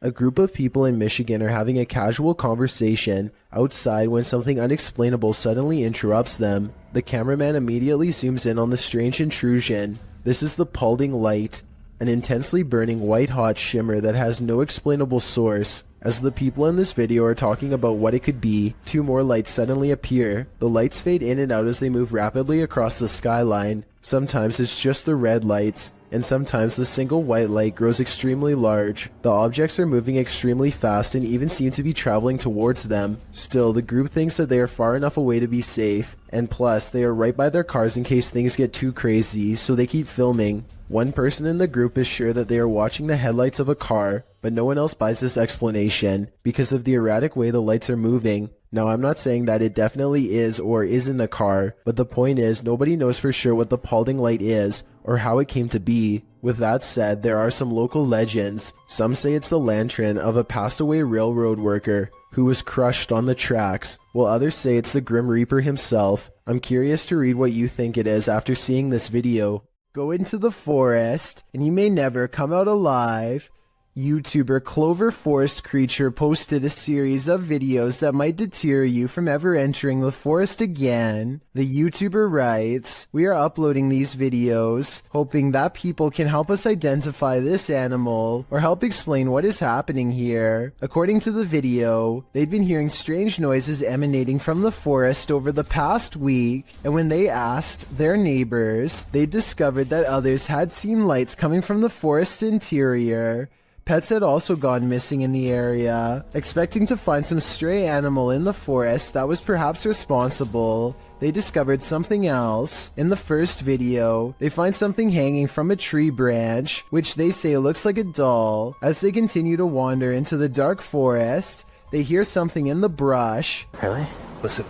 A group of people in Michigan are having a casual conversation outside when something unexplainable suddenly interrupts them. The cameraman immediately zooms in on the strange intrusion. This is the pulsing light, an intensely burning white-hot shimmer that has no explainable source. As the people in this video are talking about what it could be, two more lights suddenly appear. The lights fade in and out as they move rapidly across the skyline. Sometimes it's just the red lights, and sometimes the single white light grows extremely large. The objects are moving extremely fast and even seem to be traveling towards them. Still, the group thinks that they are far enough away to be safe, and plus, they are right by their cars in case things get too crazy, so they keep filming. One person in the group is sure that they are watching the headlights of a car, but no one else buys this explanation because of the erratic way the lights are moving. Now, I'm not saying that it definitely is or isn't a car, but the point is nobody knows for sure what the pulsing light is or how it came to be. With that said, there are some local legends. Some say it's the lantern of a passed away railroad worker who was crushed on the tracks, while others say it's the Grim Reaper himself. I'm curious to read what you think it is after seeing this video. Go into the forest, and you may never come out alive. YouTuber Clover Forest Creature posted a series of videos that might deter you from ever entering the forest again. The YouTuber writes, "We are uploading these videos, hoping that people can help us identify this animal, or help explain what is happening here." According to the video, they'd been hearing strange noises emanating from the forest over the past week, and when they asked their neighbors, they discovered that others had seen lights coming from the forest interior. Pets had also gone missing in the area. Expecting to find some stray animal in the forest that was perhaps responsible, they discovered something else. In the first video, they find something hanging from a tree branch, which they say looks like a doll. As they continue to wander into the dark forest, they hear something in the brush. Really? Listen.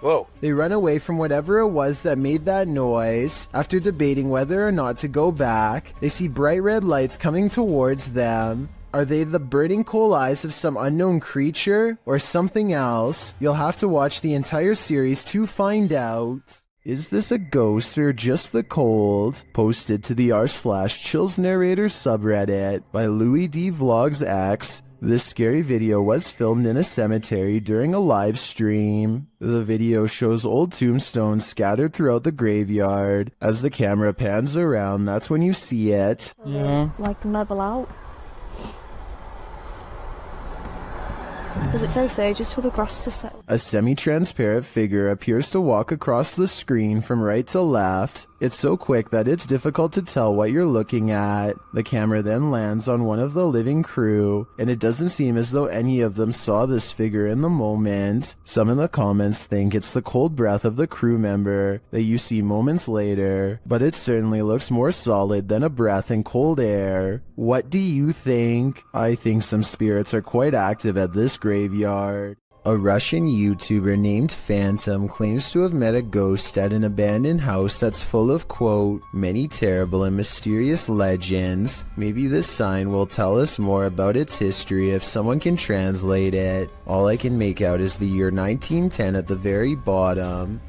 Whoa. They run away from whatever it was that made that noise. After debating whether or not to go back, they see bright red lights coming towards them. Are they the burning coal eyes of some unknown creature or something else? You'll have to watch the entire series to find out. Is this a ghost or just the cold? Posted to the r/chills narrator subreddit by Louis D Vlogs X. This scary video was filmed in a cemetery during a live stream. The video shows old tombstones scattered throughout the graveyard. As the camera pans around, that's when you see it. Yeah. Like level out. Does it take ages for the grass to settle? A semi-transparent figure appears to walk across the screen from right to left. It's so quick that it's difficult to tell what you're looking at. The camera then lands on one of the living crew, and it doesn't seem as though any of them saw this figure in the moment. Some in the comments think it's the cold breath of the crew member that you see moments later, but it certainly looks more solid than a breath in cold air. What do you think? I think some spirits are quite active at this graveyard. A Russian YouTuber named Phantom claims to have met a ghost at an abandoned house that's full of, quote, many terrible and mysterious legends. Maybe this sign will tell us more about its history if someone can translate it. All I can make out is the year 1910 at the very bottom.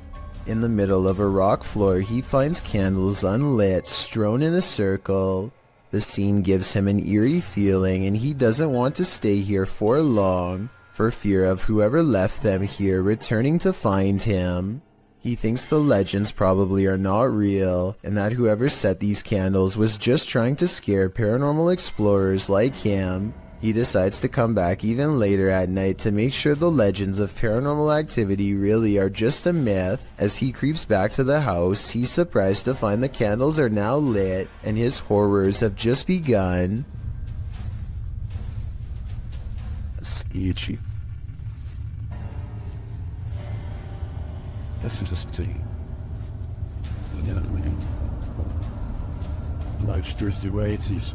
In the middle of a rock floor, he finds candles unlit, strewn in a circle. The scene gives him an eerie feeling, and he doesn't want to stay here for long, for fear of whoever left them here returning to find him. He thinks the legends probably are not real, and that whoever set these candles was just trying to scare paranormal explorers like him. He decides to come back even later at night to make sure the legends of paranormal activity really are just a myth. As he creeps back to the house, he's surprised to find the candles are now lit, and his horrors have just begun. Sketchy. That's interesting. Yeah, man. Life's the way it is.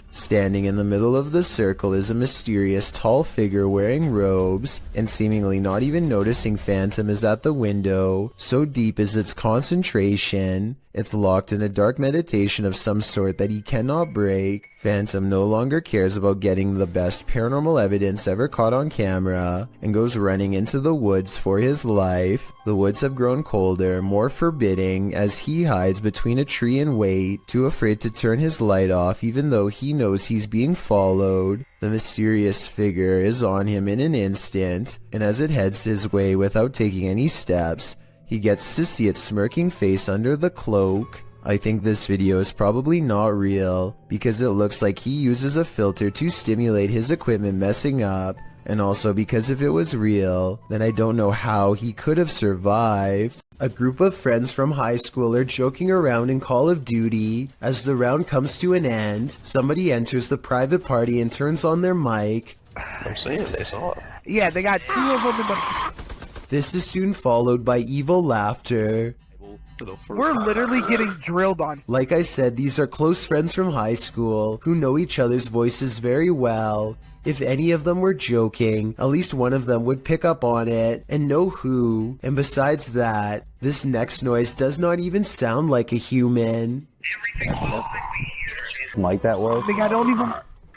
Standing in the middle of the circle is a mysterious tall figure wearing robes, and seemingly not even noticing Phantom is at the window, so deep is its concentration. It's locked in a dark meditation of some sort that he cannot break. Phantom no longer cares about getting the best paranormal evidence ever caught on camera and goes running into the woods for his life. The woods have grown colder, more forbidding, as he hides between a tree and wait, too afraid to turn his light off even though he knows he's being followed. The mysterious figure is on him in an instant, and as it heads his way without taking any steps, he gets to see its smirking face under the cloak. I think this video is probably not real, because it looks like he uses a filter to stimulate his equipment messing up, and also because if it was real, then I don't know how he could have survived. A group of friends from high school are joking around in Call of Duty. As the round comes to an end, somebody enters the private party and turns on their mic. I'm saying they saw it. Yeah, they got 2 of them in the... This is soon followed by evil laughter. We're literally getting drilled on. Like I said, these are close friends from high school who know each other's voices very well. If any of them were joking, at least one of them would pick up on it and know who. And besides that, this next noise does not even sound like a human. Like that was? I don't even...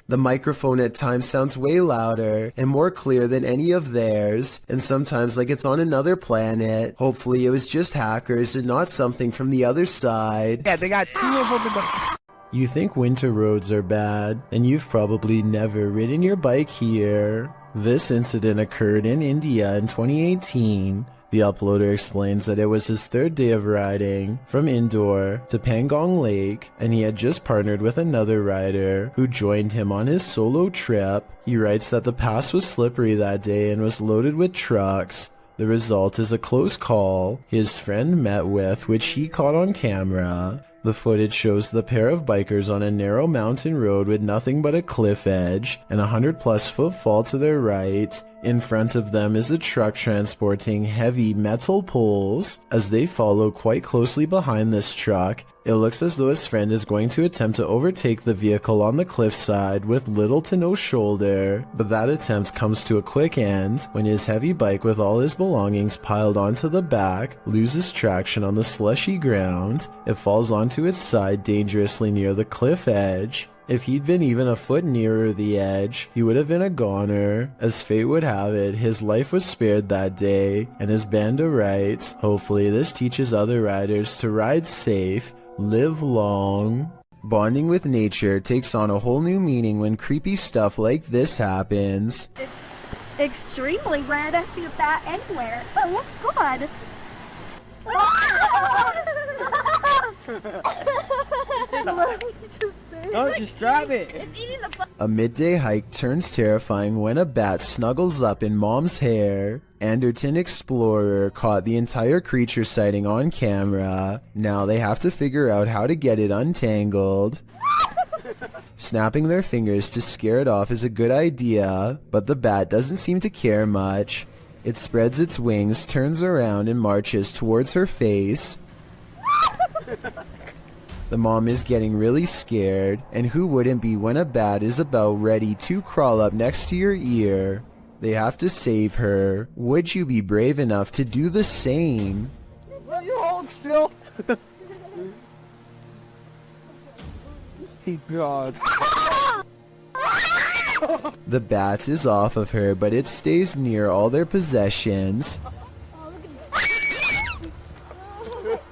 The microphone at times sounds way louder and more clear than any of theirs, and sometimes like it's on another planet. Hopefully it was just hackers and not something from the other side. Yeah, they got 2 of them in the... You think winter roads are bad, and you've probably never ridden your bike here. This incident occurred in India in 2018. The uploader explains that it was his 3rd day of riding from Indore to Pangong Lake, and he had just partnered with another rider who joined him on his solo trip. He writes that the pass was slippery that day and was loaded with trucks. The result is a close call his friend met with, which he caught on camera. The footage shows the pair of bikers on a narrow mountain road with nothing but a cliff edge and a 100+ foot fall to their right. In front of them is a truck transporting heavy metal poles. As they follow quite closely behind this truck, it looks as though his friend is going to attempt to overtake the vehicle on the cliffside with little to no shoulder, but that attempt comes to a quick end when his heavy bike with all his belongings piled onto the back loses traction on the slushy ground. It falls onto its side dangerously near the cliff edge. If he'd been even a foot nearer the edge, he would have been a goner. As fate would have it, his life was spared that day, and as Banda writes, hopefully this teaches other riders to ride safe, live long. Bonding with nature takes on a whole new meaning when creepy stuff like this happens. It's extremely rare to see that anywhere. Oh, God. Oh, just grab it. It's eating the A midday hike turns terrifying when a bat snuggles up in Mom's hair. Anderton Explorer caught the entire creature sighting on camera. Now they have to figure out how to get it untangled. Snapping their fingers to scare it off is a good idea, but the bat doesn't seem to care much. It spreads its wings, turns around, and marches towards her face. The mom is getting really scared, and who wouldn't be when a bat is about ready to crawl up next to your ear? They have to save her. Would you be brave enough to do the same? Will you hold still? Hey, God. The bat is off of her, but it stays near all their possessions.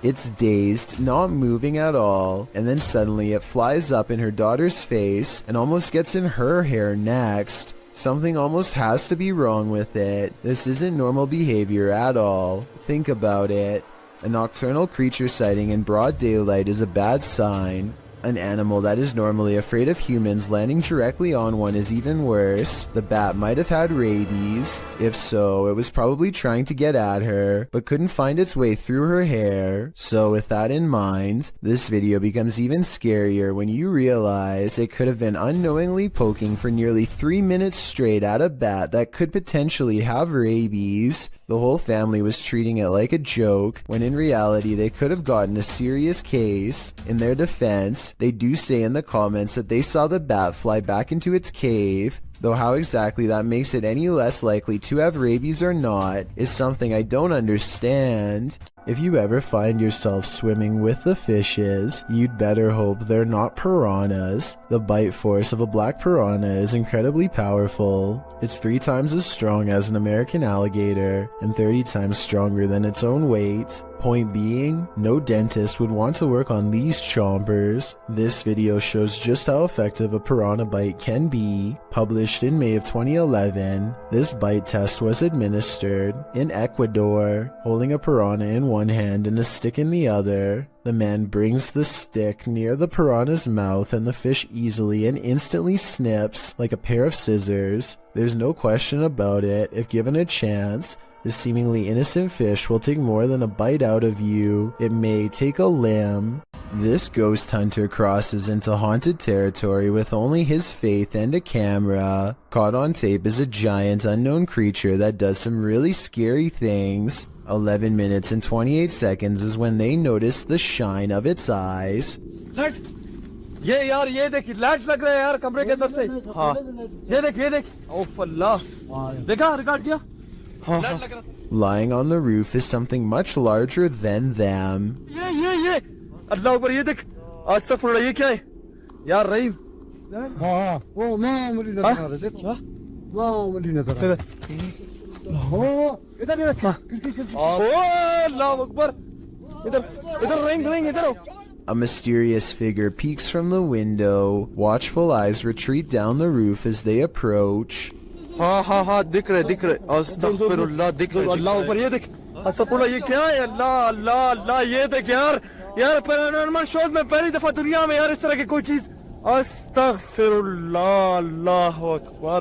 It's dazed, not moving at all, and then suddenly it flies up in her daughter's face and almost gets in her hair next. Something almost has to be wrong with it. This isn't normal behavior at all. Think about it. A nocturnal creature sighting in broad daylight is a bad sign. An animal that is normally afraid of humans landing directly on one is even worse. The bat might have had rabies. If so, it was probably trying to get at her, but couldn't find its way through her hair. So with that in mind, this video becomes even scarier when you realize it could have been unknowingly poking for nearly 3 minutes straight at a bat that could potentially have rabies. The whole family was treating it like a joke, when in reality they could have gotten a serious case. In their defense, they do say in the comments that they saw the bat fly back into its cave, though how exactly that makes it any less likely to have rabies or not is something I don't understand. If you ever find yourself swimming with the fishes, you'd better hope they're not piranhas. The bite force of a black piranha is incredibly powerful. It's 3 times as strong as an American alligator and 30 times stronger than its own weight. Point being, no dentist would want to work on these chompers. This video shows just how effective a piranha bite can be. Published in May of 2011, this bite test was administered in Ecuador, holding a piranha in one hand and a stick in the other. The man brings the stick near the piranha's mouth and the fish easily and instantly snips like a pair of scissors. There's no question about it. If given a chance, this seemingly innocent fish will take more than a bite out of you. It may take a limb. This ghost hunter crosses into haunted territory with only his faith and a camera. Caught on tape is a giant unknown creature that does some really scary things. 11 minutes and 28 seconds is when they notice the shine of its eyes. ये यार ये देख light लग रहा है यार कमरे के अंदर से हाँ ये देख ओफ अल्लाह देखा रिकॉर्ड किया Lying on the roof is something much larger than them. ये अल्लाह ऊपर ये देख अस्तगफुरुल्लाह ये क्या है यार रहीम हाँ वो मां मुझे नजर आ रहा है देखो मां मुझे नजर आ रहा है हो इधर ओ अल्लाह अकबर इधर रिंग इधर A mysterious figure peeks from the window. Watchful eyes retreat down the roof as they approach. हाँ दिख रहे अस्तगफिरुल्लाह दिख रहे अल्लाह ऊपर ये देख अस्तगफिरुल्लाह ये क्या है अल्लाह ये देख यार पैरानॉर्मल शोज में पहली दफा दुनिया में यार इस तरह की कोई चीज अस्तगफिरुल्लाह अल्लाहु Akbar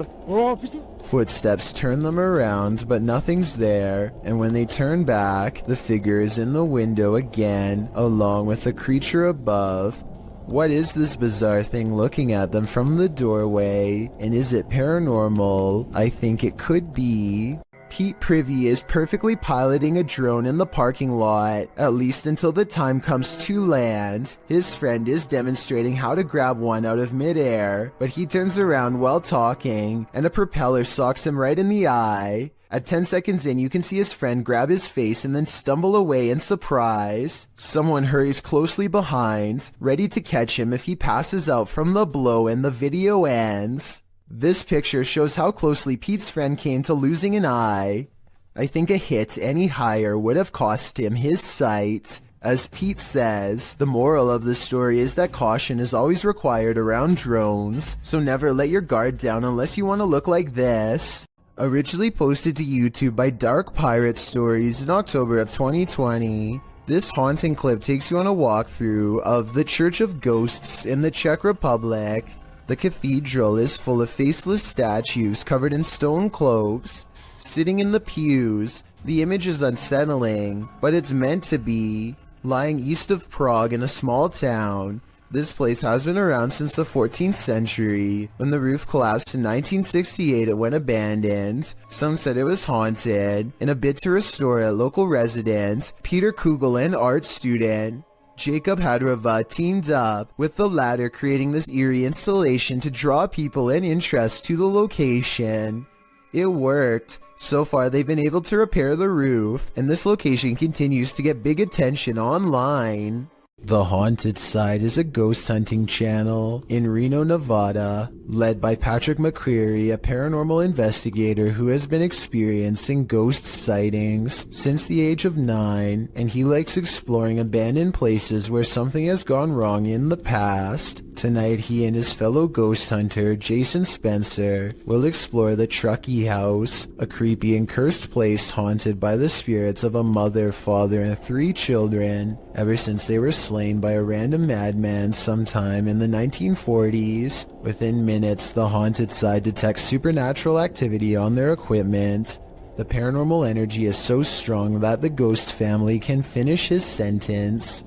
Footsteps turn them around, but nothing's there, and when they turn back, the figure is in the window again, along with the creature above. What is this bizarre thing looking at them from the doorway? And is it paranormal? I think it could be. Pete Privy is perfectly piloting a drone in the parking lot, at least until the time comes to land. His friend is demonstrating how to grab one out of midair, but he turns around while talking, and a propeller socks him right in the eye. At 10 seconds in, you can see his friend grab his face and then stumble away in surprise. Someone hurries closely behind, ready to catch him if he passes out from the blow, and the video ends. This picture shows how closely Pete's friend came to losing an eye. I think a hit any higher would have cost him his sight. As Pete says, the moral of the story is that caution is always required around drones, so never let your guard down unless you want to look like this. Originally posted to YouTube by Dark Pirate Stories in October of 2020, this haunting clip takes you on a walkthrough of the Church of Ghosts in the Czech Republic. The cathedral is full of faceless statues covered in stone cloaks. Sitting in the pews, the image is unsettling, but it's meant to be. Lying east of Prague in a small town, this place has been around since the 14th century. When the roof collapsed in 1968, it went abandoned. Some said it was haunted. In a bid to restore it, local residents, Peter Kugel and art student Jacob Hadrava teamed up with the latter, creating this eerie installation to draw people and interest to the location. It worked. So far, they've been able to repair the roof, and this location continues to get big attention online. The Haunted Side is a ghost hunting channel in Reno, Nevada, led by Patrick McCreary, a paranormal investigator who has been experiencing ghost sightings since the age of 9, and he likes exploring abandoned places where something has gone wrong in the past. Tonight, he and his fellow ghost hunter, Jason Spencer, will explore the Truckee House, a creepy and cursed place haunted by the spirits of a mother, father, and 3 children, ever since they were slain by a random madman sometime in the 1940s. Within minutes, the Haunted Side detects supernatural activity on their equipment. The paranormal energy is so strong that the ghost family can finish his sentence.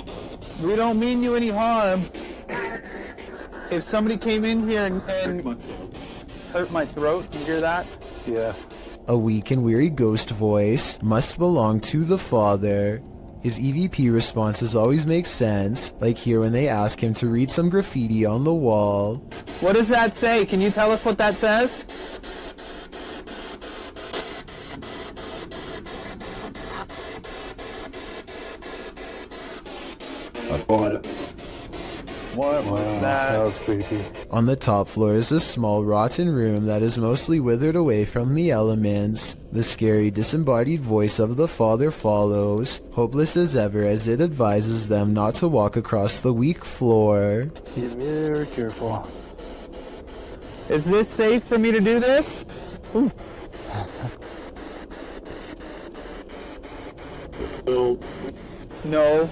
We don't mean you any harm. If somebody came in here and hurt my throat, you hear that? Yeah. A weak and weary ghost voice must belong to the father. His EVP responses always make sense, like here when they ask him to read some graffiti on the wall. What does that say? Can you tell us what that says? What was that? That was creepy. On the top floor is a small rotten room that is mostly withered away from the elements. The scary disembodied voice of the father follows, hopeless as ever as it advises them not to walk across the weak floor. Be very careful. Is this safe for me to do this? No.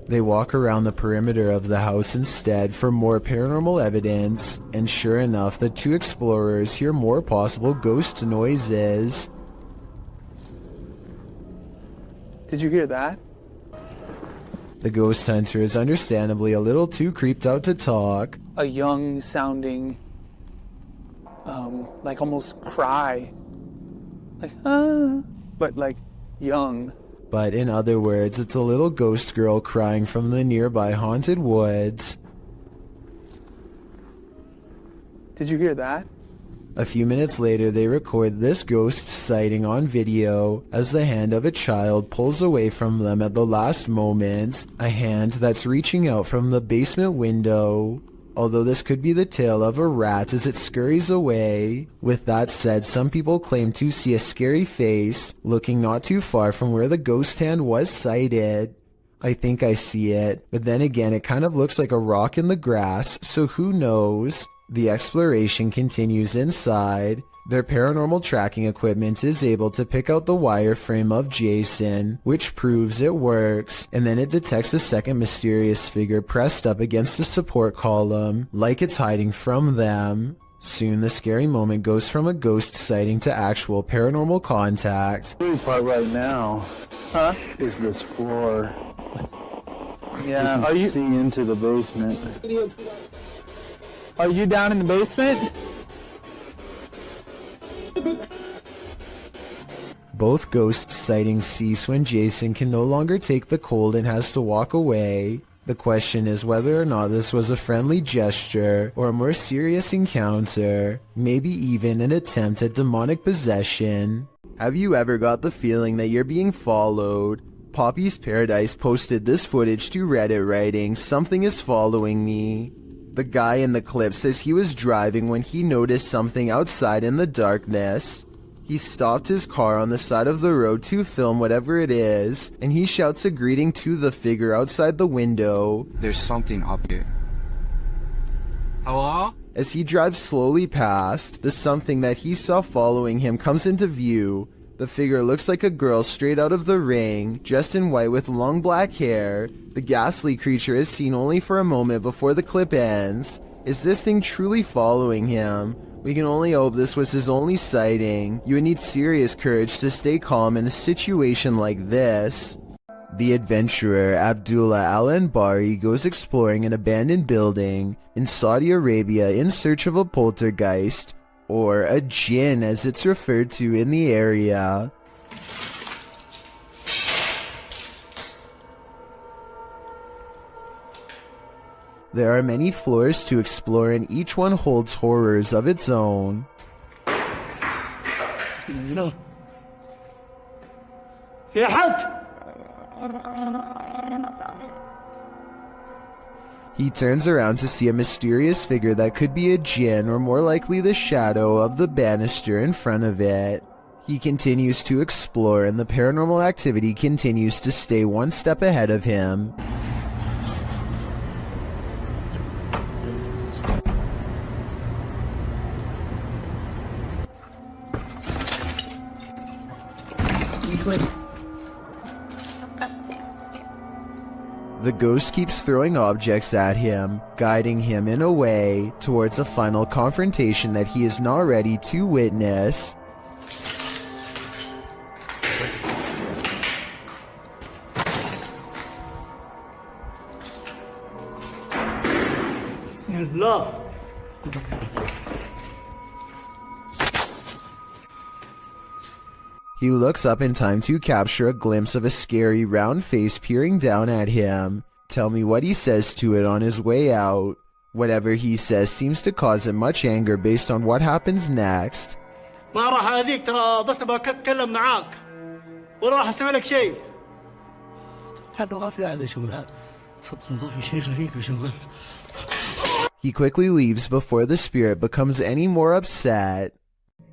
They walk around the perimeter of the house instead for more paranormal evidence, and sure enough, the two explorers hear more possible ghost noises. Did you hear that? The ghost hunter is understandably a little too creeped out to talk. A young sounding, like almost cry. Like, but like young. But in other words, it's a little ghost girl crying from the nearby haunted woods. Did you hear that? A few minutes later, they record this ghost sighting on video as the hand of a child pulls away from them at the last moment, a hand that's reaching out from the basement window. Although this could be the tail of a rat as it scurries away. With that said, some people claim to see a scary face looking not too far from where the ghost hand was sighted. I think I see it, but then again it kind of looks like a rock in the grass, so who knows? The exploration continues inside. Their paranormal tracking equipment is able to pick out the wireframe of Jason, which proves it works, and then it detects a second mysterious figure pressed up against a support column, like it's hiding from them. Soon the scary moment goes from a ghost sighting to actual paranormal contact. The part right now, is this floor. Yeah, are you see into the basement? Are you down in the basement? Both ghost sightings cease when Jason can no longer take the cold and has to walk away. The question is whether or not this was a friendly gesture or a more serious encounter, maybe even an attempt at demonic possession. Have you ever got the feeling that you're being followed? Poppy's Paradise posted this footage to Reddit writing, "Something is following me." The guy in the clip says he was driving when he noticed something outside in the darkness. He stopped his car on the side of the road to film whatever it is, and he shouts a greeting to the figure outside the window. There's something up here. Hello? As he drives slowly past, the something that he saw following him comes into view. The figure looks like a girl straight out of The Ring, dressed in white with long black hair. The ghastly creature is seen only for a moment before the clip ends. Is this thing truly following him? We can only hope this was his only sighting. You would need serious courage to stay calm in a situation like this. The adventurer Abdullah Al-Anbari goes exploring an abandoned building in Saudi Arabia in search of a poltergeist, or a jinn as it's referred to in the area. There are many floors to explore and each one holds horrors of its own. He turns around to see a mysterious figure that could be a jinn or more likely the shadow of the banister in front of it. He continues to explore and the paranormal activity continues to stay one step ahead of him. The ghost keeps throwing objects at him, guiding him in a way towards a final confrontation that he is not ready to witness. He looks up in time to capture a glimpse of a scary round face peering down at him. Tell me what he says to it on his way out. Whatever he says seems to cause him much anger based on what happens next. ما راح اذيك ترى بس بتكلم معاك ولا راح اسوي لك شيء. هذا ما في هذا شغل هذا. He quickly leaves before the spirit becomes any more upset.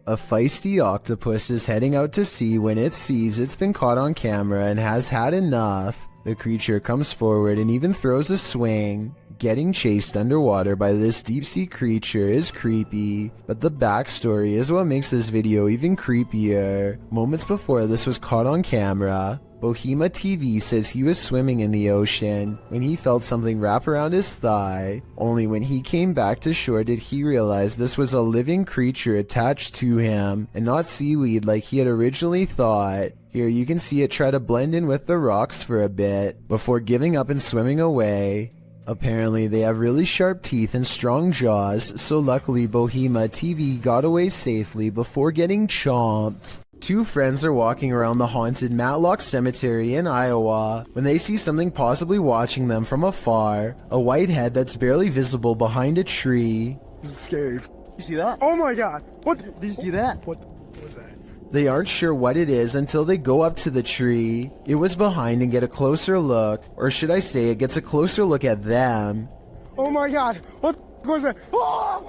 A feisty octopus is heading out to sea when it sees it's been caught on camera and has had enough. The creature comes forward and even throws a swing. Getting chased underwater by this deep-sea creature is creepy, but the backstory is what makes this video even creepier. Moments before this was caught on camera, Bohema TV says he was swimming in the ocean when he felt something wrap around his thigh. Only when he came back to shore did he realize this was a living creature attached to him and not seaweed like he had originally thought. Here you can see it try to blend in with the rocks for a bit before giving up and swimming away. Apparently they have really sharp teeth and strong jaws, so luckily Bohema TV got away safely before getting chomped. Two friends are walking around the haunted Matlock Cemetery in Iowa when they see something possibly watching them from afar, a white head that's barely visible behind a tree. This is scary. You see that? Oh my god! What? Did you see that? What was that? They aren't sure what it is until they go up to the tree. It was behind and get a closer look, or should I say it gets a closer look at them. Oh my god! What was that? Oh!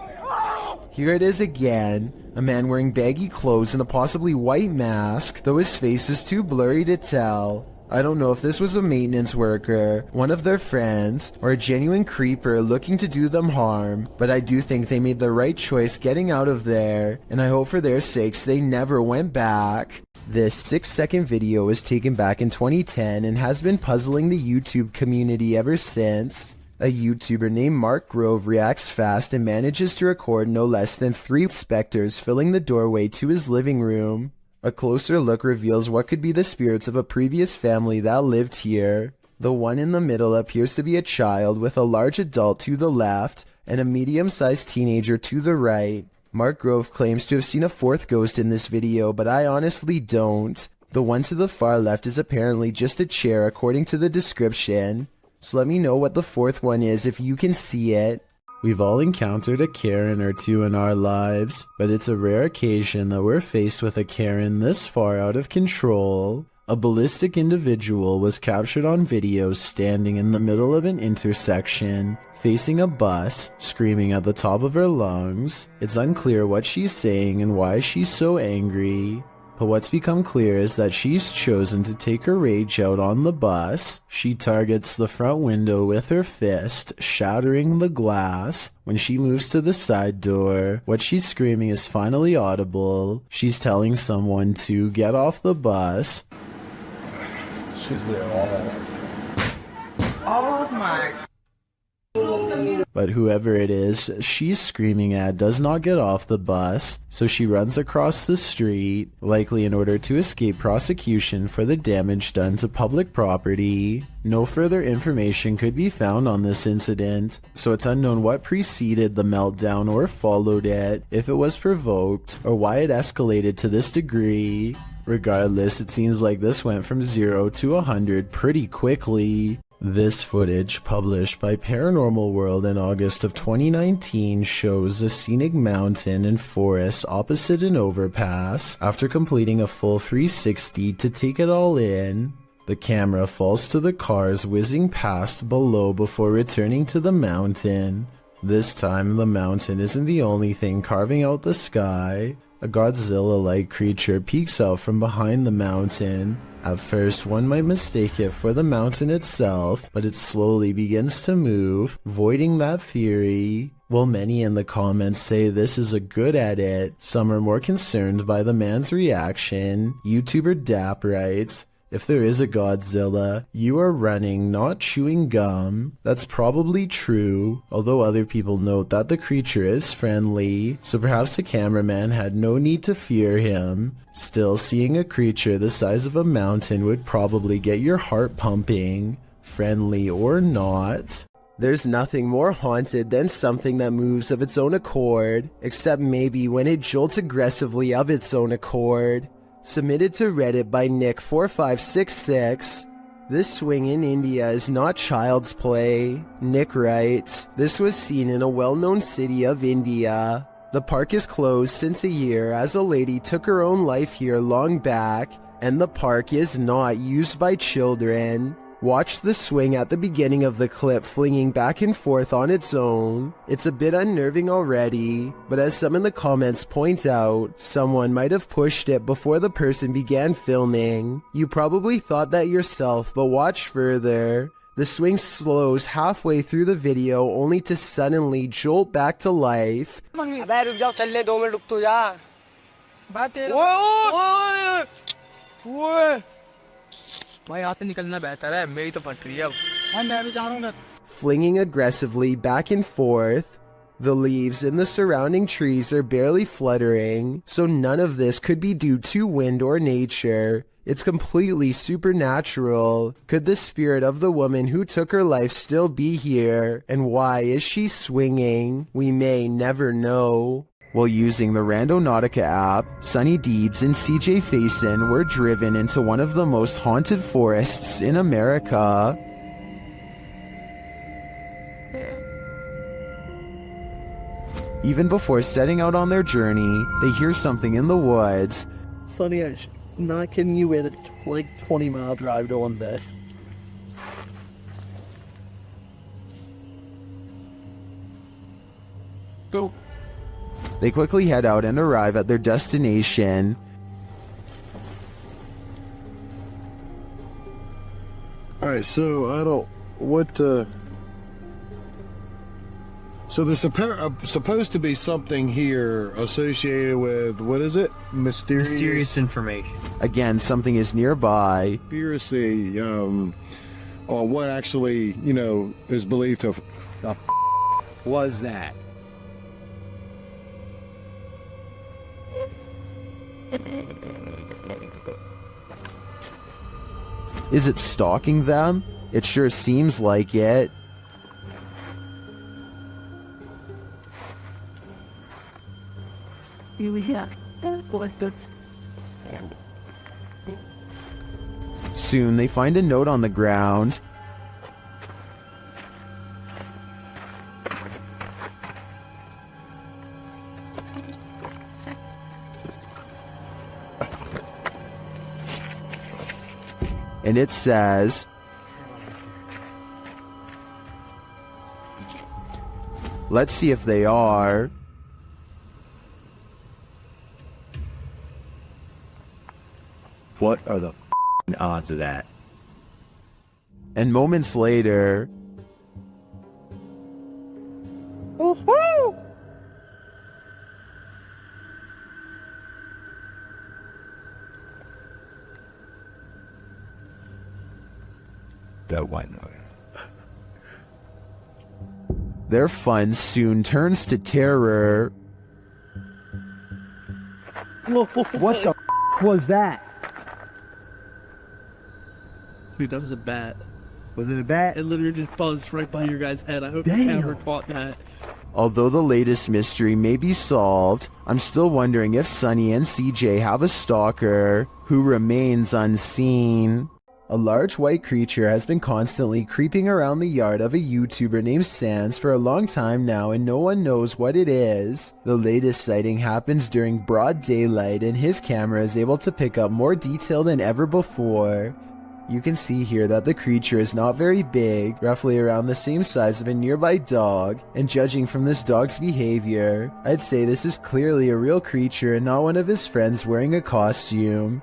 Here it is again, a man wearing baggy clothes and a possibly white mask, though his face is too blurry to tell. I don't know if this was a maintenance worker, one of their friends, or a genuine creeper looking to do them harm, but I do think they made the right choice getting out of there, and I hope for their sakes they never went back. This 6-second video was taken back in 2010 and has been puzzling the YouTube community ever since. A YouTuber named Mark Grove reacts fast and manages to record no less than 3 specters filling the doorway to his living room. A closer look reveals what could be the spirits of a previous family that lived here. The one in the middle appears to be a child with a large adult to the left and a medium-sized teenager to the right. Mark Grove claims to have seen a 4th ghost in this video, but I honestly don't. The one to the far left is apparently just a chair according to the description. So let me know what the 4th one is if you can see it. We've all encountered a Karen or two in our lives, but it's a rare occasion that we're faced with a Karen this far out of control. A ballistic individual was captured on video standing in the middle of an intersection, facing a bus, screaming at the top of her lungs. It's unclear what she's saying and why she's so angry. But what's become clear is that she's chosen to take her rage out on the bus. She targets the front window with her fist, shattering the glass. When she moves to the side door, what she's screaming is finally audible. She's telling someone to get off the bus. She's there Oh my. But whoever it is she's screaming at does not get off the bus, so she runs across the street, likely in order to escape prosecution for the damage done to public property. No further information could be found on this incident, so it's unknown what preceded the meltdown or followed it, if it was provoked, or why it escalated to this degree. Regardless, it seems like this went from 0 to 100 pretty quickly. This footage, published by Paranormal World in August of 2019, shows a scenic mountain and forest opposite an overpass. After completing a full 360 to take it all in, the camera falls to the cars whizzing past below before returning to the mountain. This time, the mountain isn't the only thing carving out the sky. A Godzilla-like creature peeks out from behind the mountain. At first, one might mistake it for the mountain itself, but it slowly begins to move, voiding that theory. While many in the comments say this is a good edit, some are more concerned by the man's reaction. YouTuber Dap writes, "If there is a Godzilla, you are running, not chewing gum." That's probably true, although other people note that the creature is friendly, so perhaps the cameraman had no need to fear him. Still, seeing a creature the size of a mountain would probably get your heart pumping, friendly or not. There's nothing more haunted than something that moves of its own accord, except maybe when it jolts aggressively of its own accord. Submitted to Reddit by Nick4566. This swing in India is not child's play. Nick writes, "This was seen in a well-known city of India. The park is closed since a year as a lady took her own life here long back, and the park is not used by children. Watch the swing at the beginning of the clip flinging back and forth on its own. It's a bit unnerving already, but as some in the comments point out, someone might have pushed it before the person began filming. You probably thought that yourself, but watch further. The swing slows halfway through the video only to suddenly jolt back to life. Flinging aggressively back and forth. The leaves in the surrounding trees are barely fluttering, so none of this could be due to wind or nature. It's completely supernatural. Could the spirit of the woman who took her life still be here? And why is she swinging? We may never know. While using the Randonautica app, Sunny Deeds and CJ Faison were driven into one of the most haunted forests in America. Even before setting out on their journey, they hear something in the woods. Sonny, I'm not kidding you, in a 20-mile drive doing this. Go. They quickly head out and arrive at their destination. Alright, so so there's supposed to be something here associated with, what is it? Mysterious information. Again, something is nearby. conspiracy on what actually, is believed to have... Was that? Is it stalking them? It sure seems like it. Soon they find a note on the ground. And it says, let's see if they are. What are the odds of that? And moments later, That white noise. their fun soon turns to terror. What the was that? Dude, that was a bat. Was it a bat? It literally just buzzed right by your guy's head. I hope you Damn. never caught that. Although the latest mystery may be solved, I'm still wondering if Sunny and CJ have a stalker who remains unseen. A large white creature has been constantly creeping around the yard of a YouTuber named Sans for a long time now, and no one knows what it is. The latest sighting happens during broad daylight, and his camera is able to pick up more detail than ever before. You can see here that the creature is not very big, roughly around the same size of a nearby dog, and judging from this dog's behavior, I'd say this is clearly a real creature and not one of his friends wearing a costume.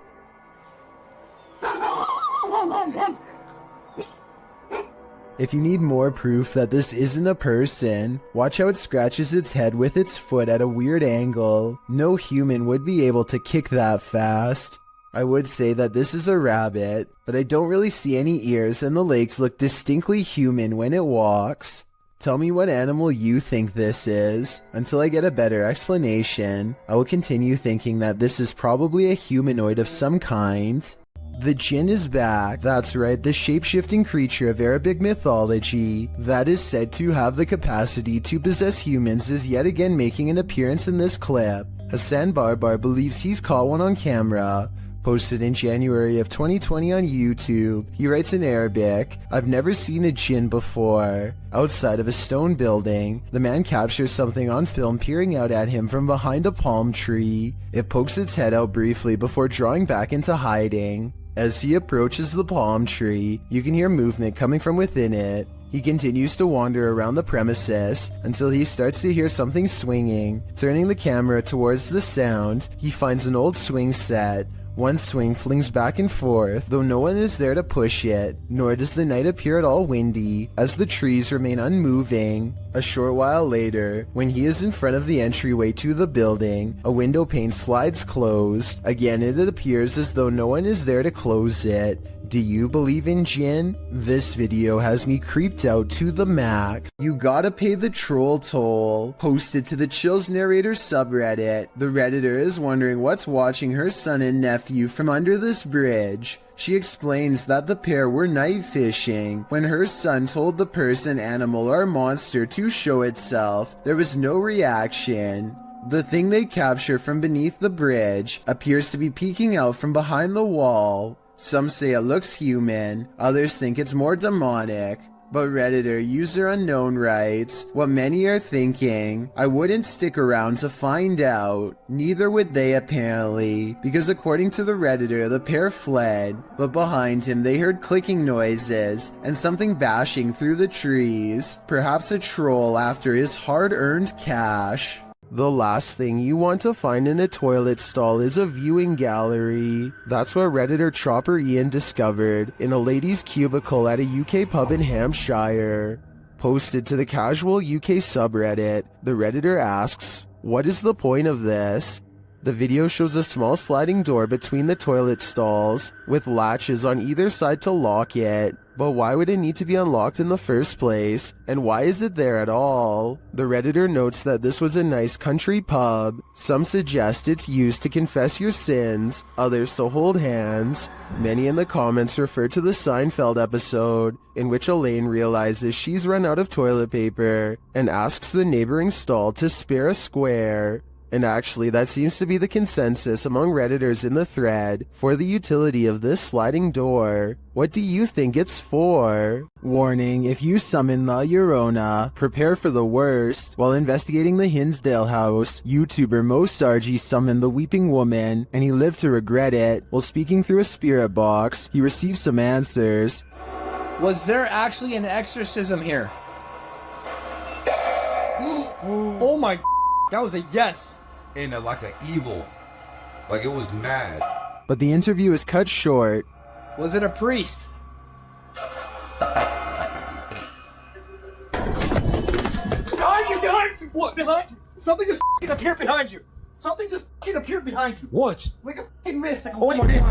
If you need more proof that this isn't a person, watch how it scratches its head with its foot at a weird angle. No human would be able to kick that fast. I would say that this is a rabbit, but I don't really see any ears and the legs look distinctly human when it walks. Tell me what animal you think this is. Until I get a better explanation, I will continue thinking that this is probably a humanoid of some kind. The jinn is back. That's right, the shape-shifting creature of Arabic mythology that is said to have the capacity to possess humans is yet again making an appearance in this clip. Hassan Barbar believes he's caught one on camera. Posted in January of 2020 on YouTube, he writes in Arabic, "I've never seen a jinn before." Outside of a stone building, the man captures something on film peering out at him from behind a palm tree. It pokes its head out briefly before drawing back into hiding. As he approaches the palm tree, you can hear movement coming from within it. He continues to wander around the premises until he starts to hear something swinging. Turning the camera towards the sound, he finds an old swing set. One swing flings back and forth, though no one is there to push it, nor does the night appear at all windy, as the trees remain unmoving. A short while later, when he is in front of the entryway to the building, a window pane slides closed. Again, it appears as though no one is there to close it. Do you believe in Jinn? This video has me creeped out to the max. You gotta pay the troll toll. Posted to the Chills Narrator subreddit. The redditor is wondering what's watching her son and nephew from under this bridge. She explains that the pair were night fishing. When her son told the person, animal, or monster to show itself, there was no reaction. The thing they capture from beneath the bridge appears to be peeking out from behind the wall. Some say it looks human, others think it's more demonic. But Redditor user unknown writes, what many are thinking, I wouldn't stick around to find out. Neither would they apparently, because according to the Redditor, the pair fled, but behind him they heard clicking noises and something bashing through the trees, perhaps a troll after his hard-earned cash. The last thing you want to find in a toilet stall is a viewing gallery. That's what Redditor Chopper Ian discovered in a ladies' cubicle at a UK pub in Hampshire. Posted to the casual UK subreddit, the Redditor asks, what is the point of this? The video shows a small sliding door between the toilet stalls, with latches on either side to lock it. But why would it need to be unlocked in the first place? And why is it there at all? The Redditor notes that this was a nice country pub. Some suggest it's used to confess your sins, others to hold hands. Many in the comments refer to the Seinfeld episode, in which Elaine realizes she's run out of toilet paper and asks the neighboring stall to spare a square. And actually, that seems to be the consensus among Redditors in the thread for the utility of this sliding door. What do you think it's for? Warning, if you summon La Llorona, prepare for the worst. While investigating the Hinsdale house, YouTuber Mo Sargi summoned the Weeping Woman, and he lived to regret it. While speaking through a spirit box, he received some answers. Was there actually an exorcism here? Oh my, that was a yes. In like an evil, like it was mad. But the interview is cut short. Was it a priest? Behind you, behind you! What, behind you? Something just appeared behind you! Something just appeared behind you! What? Like a mist, like a white mist!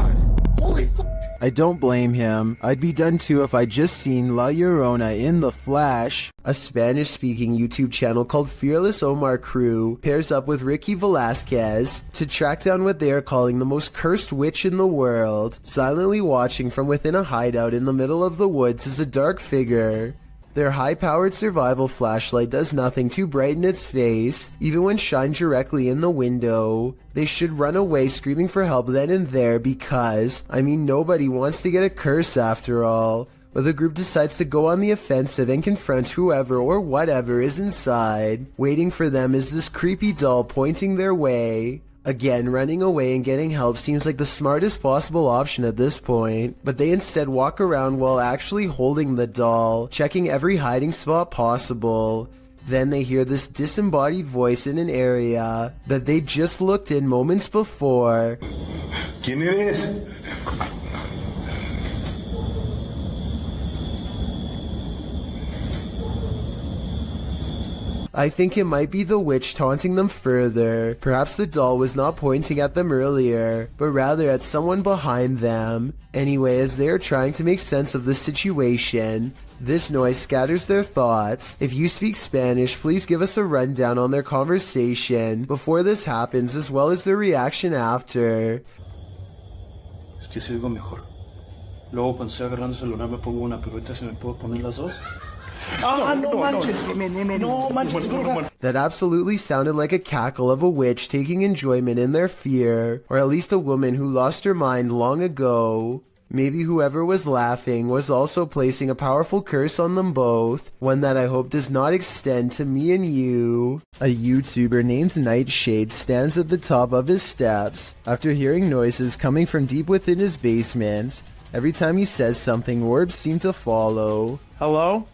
Holy f***! I don't blame him. I'd be done too if I'd just seen La Llorona in the flesh. A Spanish-speaking YouTube channel called Fearless Omar Crew pairs up with Ricky Velasquez to track down what they are calling the most cursed witch in the world. Silently watching from within a hideout in the middle of the woods is a dark figure. Their high-powered survival flashlight does nothing to brighten its face, even when shined directly in the window. They should run away screaming for help then and there because, nobody wants to get a curse after all. But the group decides to go on the offensive and confront whoever or whatever is inside. Waiting for them is this creepy doll pointing their way. Again, running away and getting help seems like the smartest possible option at this point, but they instead walk around while actually holding the doll, checking every hiding spot possible. Then they hear this disembodied voice in an area that they just looked in moments before. ¿Quién eres? I think it might be the witch taunting them further. Perhaps the doll was not pointing at them earlier, but rather at someone behind them. Anyway, as they are trying to make sense of the situation, this noise scatters their thoughts. If you speak Spanish, please give us a rundown on their conversation before this happens, as well as their reaction after. Es que se oigo mejor. Luego cuando estoy agarrando el celular me pongo una, pero ahorita se me puedo poner las dos. That absolutely sounded like a cackle of a witch taking enjoyment in their fear, or at least a woman who lost her mind long ago. Maybe whoever was laughing was also placing a powerful curse on them both, one that I hope does not extend to me and you. A YouTuber named Nightshade stands at the top of his steps after hearing noises coming from deep within his basement. Every time he says something, orbs seem to follow. Hello?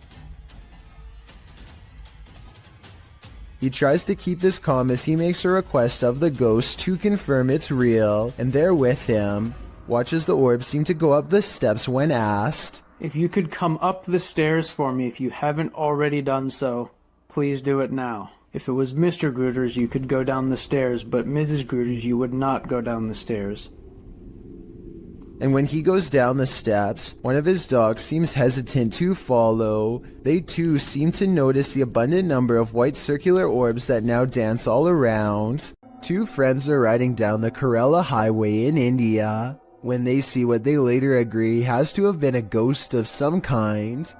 He tries to keep this calm as he makes a request of the ghost to confirm it's real, and they're with him. Watch as the orbs seem to go up the steps when asked. If you could come up the stairs for me if you haven't already done so, please do it now. If it was Mr. Grooters, you could go down the stairs, but Mrs. Grooters, you would not go down the stairs. And when he goes down the steps, one of his dogs seems hesitant to follow. They too seem to notice the abundant number of white circular orbs that now dance all around. Two friends are riding down the Kerala Highway in India when they see what they later agree has to have been a ghost of some kind.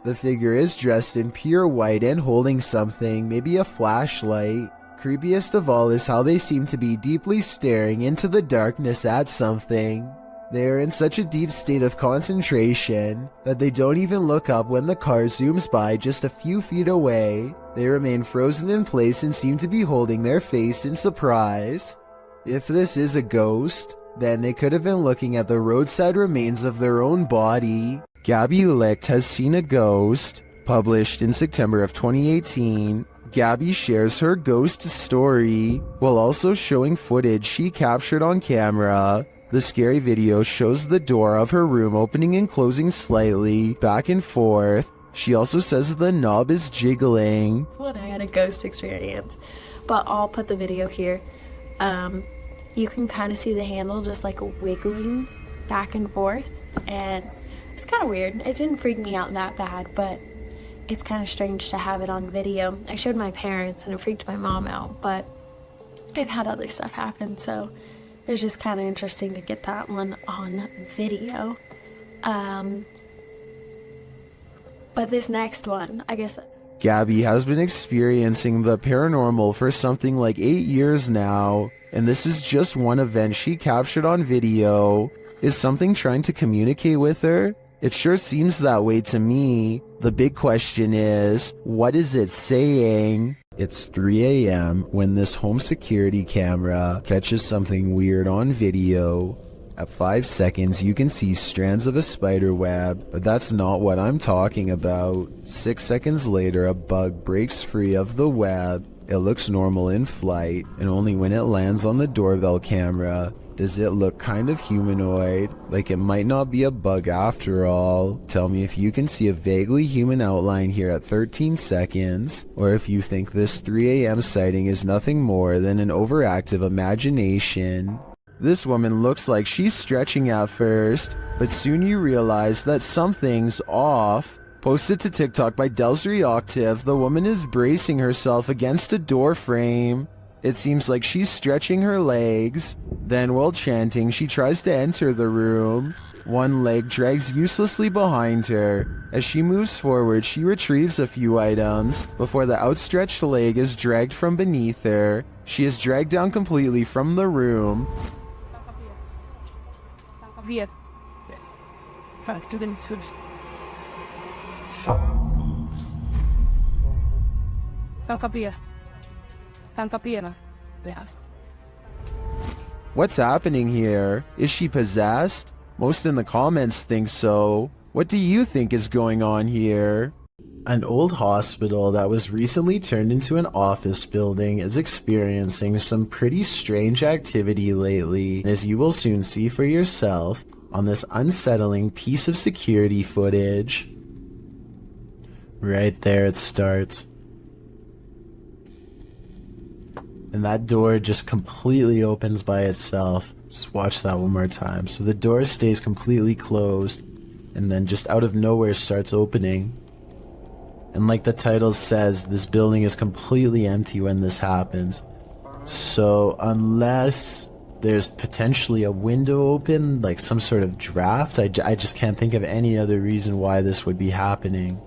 The figure is dressed in pure white and holding something, maybe a flashlight. Creepiest of all is how they seem to be deeply staring into the darkness at something. They are in such a deep state of concentration that they don't even look up when the car zooms by just a few feet away. They remain frozen in place and seem to be holding their face in surprise. If this is a ghost, then they could have been looking at the roadside remains of their own body. Gabby Licht has seen a ghost. Published in September of 2018, Gabby shares her ghost story while also showing footage she captured on camera. The scary video shows the door of her room opening and closing slightly, back and forth. She also says the knob is jiggling. When I had a ghost experience, but I'll put the video here. You can kind of see the handle just like wiggling back and forth, and it's kind of weird. It didn't freak me out that bad, but it's kind of strange to have it on video. I showed my parents and it freaked my mom out, but I've had other stuff happen, so it's just kind of interesting to get that one on video. But this next one, I guess... Gabby has been experiencing the paranormal for something like 8 years now, and this is just one event she captured on video. Is something trying to communicate with her? It sure seems that way to me. The big question is, what is it saying? It's 3 a.m. when this home security camera catches something weird on video. At 5 seconds, you can see strands of a spider web, but that's not what I'm talking about. 6 seconds later, a bug breaks free of the web. It looks normal in flight, and only when it lands on the doorbell camera does it look kind of humanoid, like it might not be a bug after all. Tell me if you can see a vaguely human outline here at 13 seconds, or if you think this 3 a.m. sighting is nothing more than an overactive imagination. This woman looks like she's stretching at first, but soon you realize that something's off. Posted to TikTok by Delsry Octave, the woman is bracing herself against a door frame. It seems like she's stretching her legs. Then, while chanting, she tries to enter the room. One leg drags uselessly behind her. As she moves forward, she retrieves a few items before the outstretched leg is dragged from beneath her. She is dragged down completely from the room. What's happening here? Is she possessed? Most in the comments think so. What do you think is going on here? An old hospital that was recently turned into an office building is experiencing some pretty strange activity lately, as you will soon see for yourself on this unsettling piece of security footage. Right there it starts. And that door just completely opens by itself. Just watch that one more time. So the door stays completely closed, and then just out of nowhere starts opening. And like the title says, this building is completely empty when this happens. So unless there's potentially a window open, like some sort of draft, I just can't think of any other reason why this would be happening.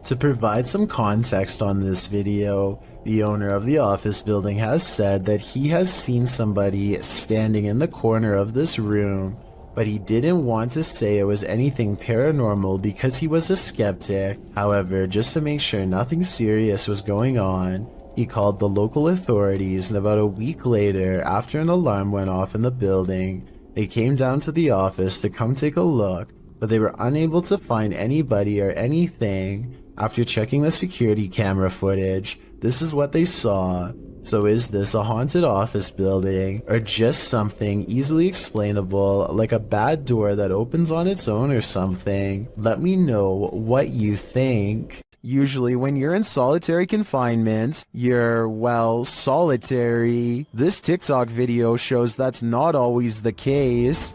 To provide some context on this video, the owner of the office building has said that he has seen somebody standing in the corner of this room, but he didn't want to say it was anything paranormal because he was a skeptic. However, just to make sure nothing serious was going on, he called the local authorities, and about a week later, after an alarm went off in the building, they came down to the office to come take a look, but they were unable to find anybody or anything. After checking the security camera footage, this is what they saw. So is this a haunted office building, or just something easily explainable, like a bad door that opens on its own or something? Let me know what you think. Usually when you're in solitary confinement, you're, well, solitary. This TikTok video shows that's not always the case.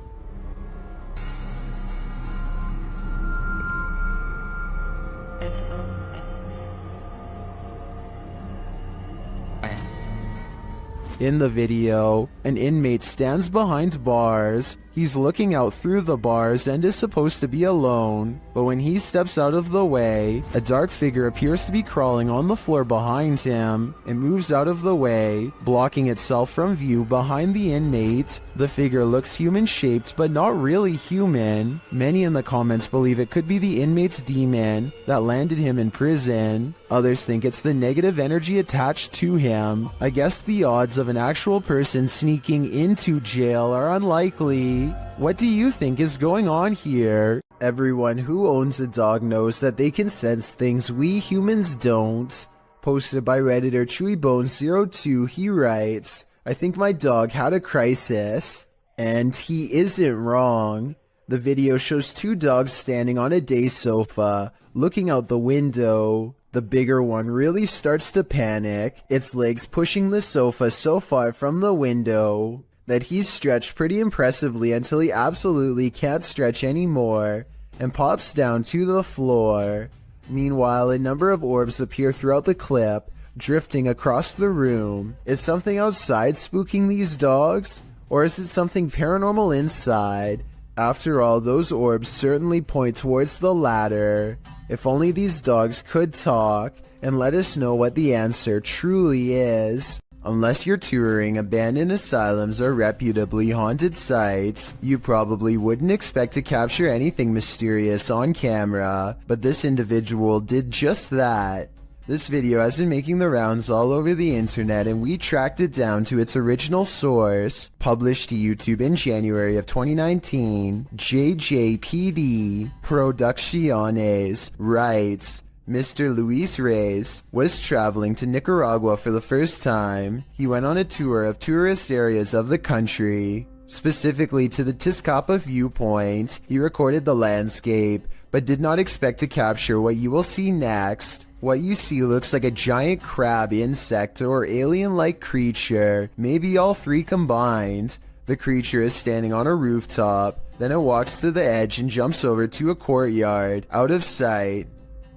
In the video, an inmate stands behind bars. He's looking out through the bars and is supposed to be alone, but when he steps out of the way, a dark figure appears to be crawling on the floor behind him and moves out of the way, blocking itself from view behind the inmate. The figure looks human-shaped but not really human. Many in the comments believe it could be the inmate's demon that landed him in prison. Others think it's the negative energy attached to him. I guess the odds of an actual person sneaking into jail are unlikely. What do you think is going on here? Everyone who owns a dog knows that they can sense things we humans don't. Posted by Redditor ChewyBones02, he writes, I think my dog had a crisis. And he isn't wrong. The video shows two dogs standing on a day sofa, looking out the window. The bigger one really starts to panic, its legs pushing the sofa so far from the window that he's stretched pretty impressively until he absolutely can't stretch anymore and pops down to the floor. Meanwhile, a number of orbs appear throughout the clip, drifting across the room. Is something outside spooking these dogs? Or is it something paranormal inside? After all, those orbs certainly point towards the latter. If only these dogs could talk and let us know what the answer truly is. Unless you're touring abandoned asylums or reputably haunted sites, you probably wouldn't expect to capture anything mysterious on camera, but this individual did just that. This video has been making the rounds all over the internet, and we tracked it down to its original source. Published to YouTube in January of 2019, JJPD Producciones writes, Mr. Luis Reyes was traveling to Nicaragua for the first time. He went on a tour of tourist areas of the country, specifically to the Tizcapa viewpoint. He recorded the landscape, but did not expect to capture what you will see next. What you see looks like a giant crab, insect, or alien-like creature, maybe all three combined. The creature is standing on a rooftop, then it walks to the edge and jumps over to a courtyard, out of sight.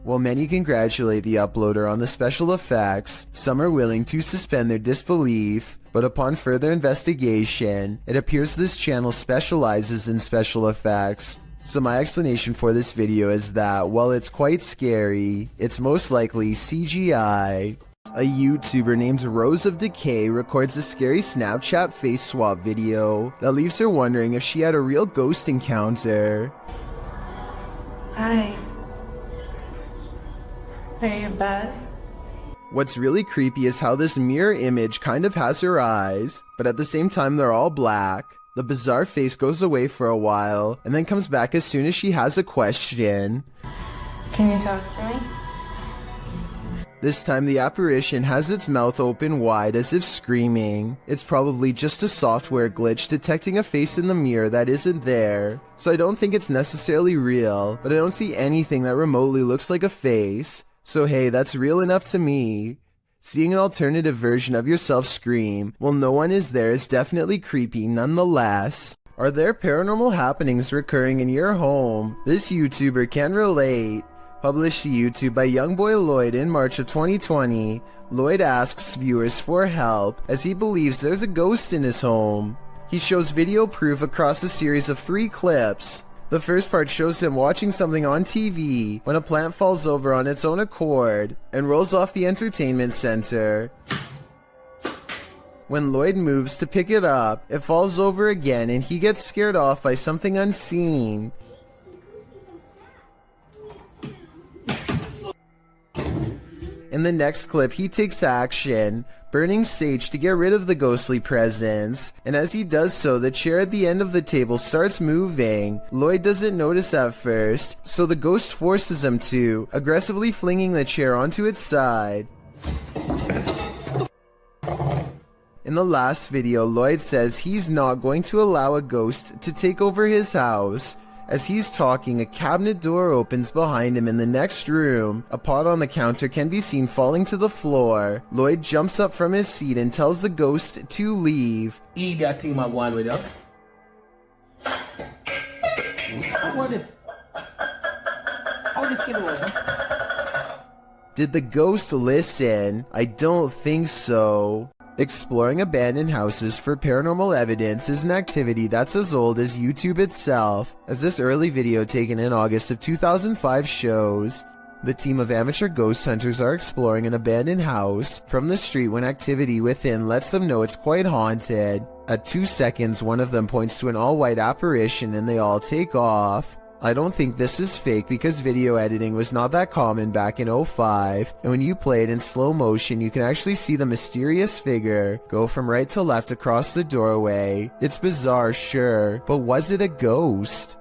While many congratulate the uploader on the special effects, some are willing to suspend their disbelief, but upon further investigation, it appears this channel specializes in special effects. So my explanation for this video is that, while it's quite scary, it's most likely CGI. A YouTuber named Rose of Decay records a scary Snapchat face swap video that leaves her wondering if she had a real ghost encounter. Hi. Are you in bed? What's really creepy is how this mirror image kind of has her eyes, but at the same time they're all black. The bizarre face goes away for a while, and then comes back as soon as she has a question. Can you talk to me? This time the apparition has its mouth open wide as if screaming. It's probably just a software glitch detecting a face in the mirror that isn't there, so I don't think it's necessarily real, but I don't see anything that remotely looks like a face, so hey, that's real enough to me. Seeing an alternative version of yourself scream while no one is there is definitely creepy nonetheless. Are there paranormal happenings recurring in your home? This YouTuber can relate. Published to YouTube by Youngboy Lloyd in March of 2020, Lloyd asks viewers for help as he believes there's a ghost in his home. He shows video proof across a series of 3 clips. The first part shows him watching something on TV when a plant falls over on its own accord and rolls off the entertainment center. When Lloyd moves to pick it up, it falls over again and he gets scared off by something unseen. In the next clip, he takes action, burning sage to get rid of the ghostly presence, and as he does so, the chair at the end of the table starts moving. Lloyd doesn't notice at first, so the ghost forces him to, aggressively flinging the chair onto its side. In the last video, Lloyd says he's not going to allow a ghost to take over his house. As he's talking, a cabinet door opens behind him in the next room. A pot on the counter can be seen falling to the floor. Lloyd jumps up from his seat and tells the ghost to leave. Eat that thing my one with up. Did the ghost listen? I don't think so. Exploring abandoned houses for paranormal evidence is an activity that's as old as YouTube itself, as this early video taken in August of 2005 shows. The team of amateur ghost hunters are exploring an abandoned house from the street when activity within lets them know it's quite haunted. At 2 seconds, one of them points to an all-white apparition and they all take off. I don't think this is fake because video editing was not that common back in 2005, and when you play it in slow motion you can actually see the mysterious figure go from right to left across the doorway. It's bizarre, sure, but was it a ghost?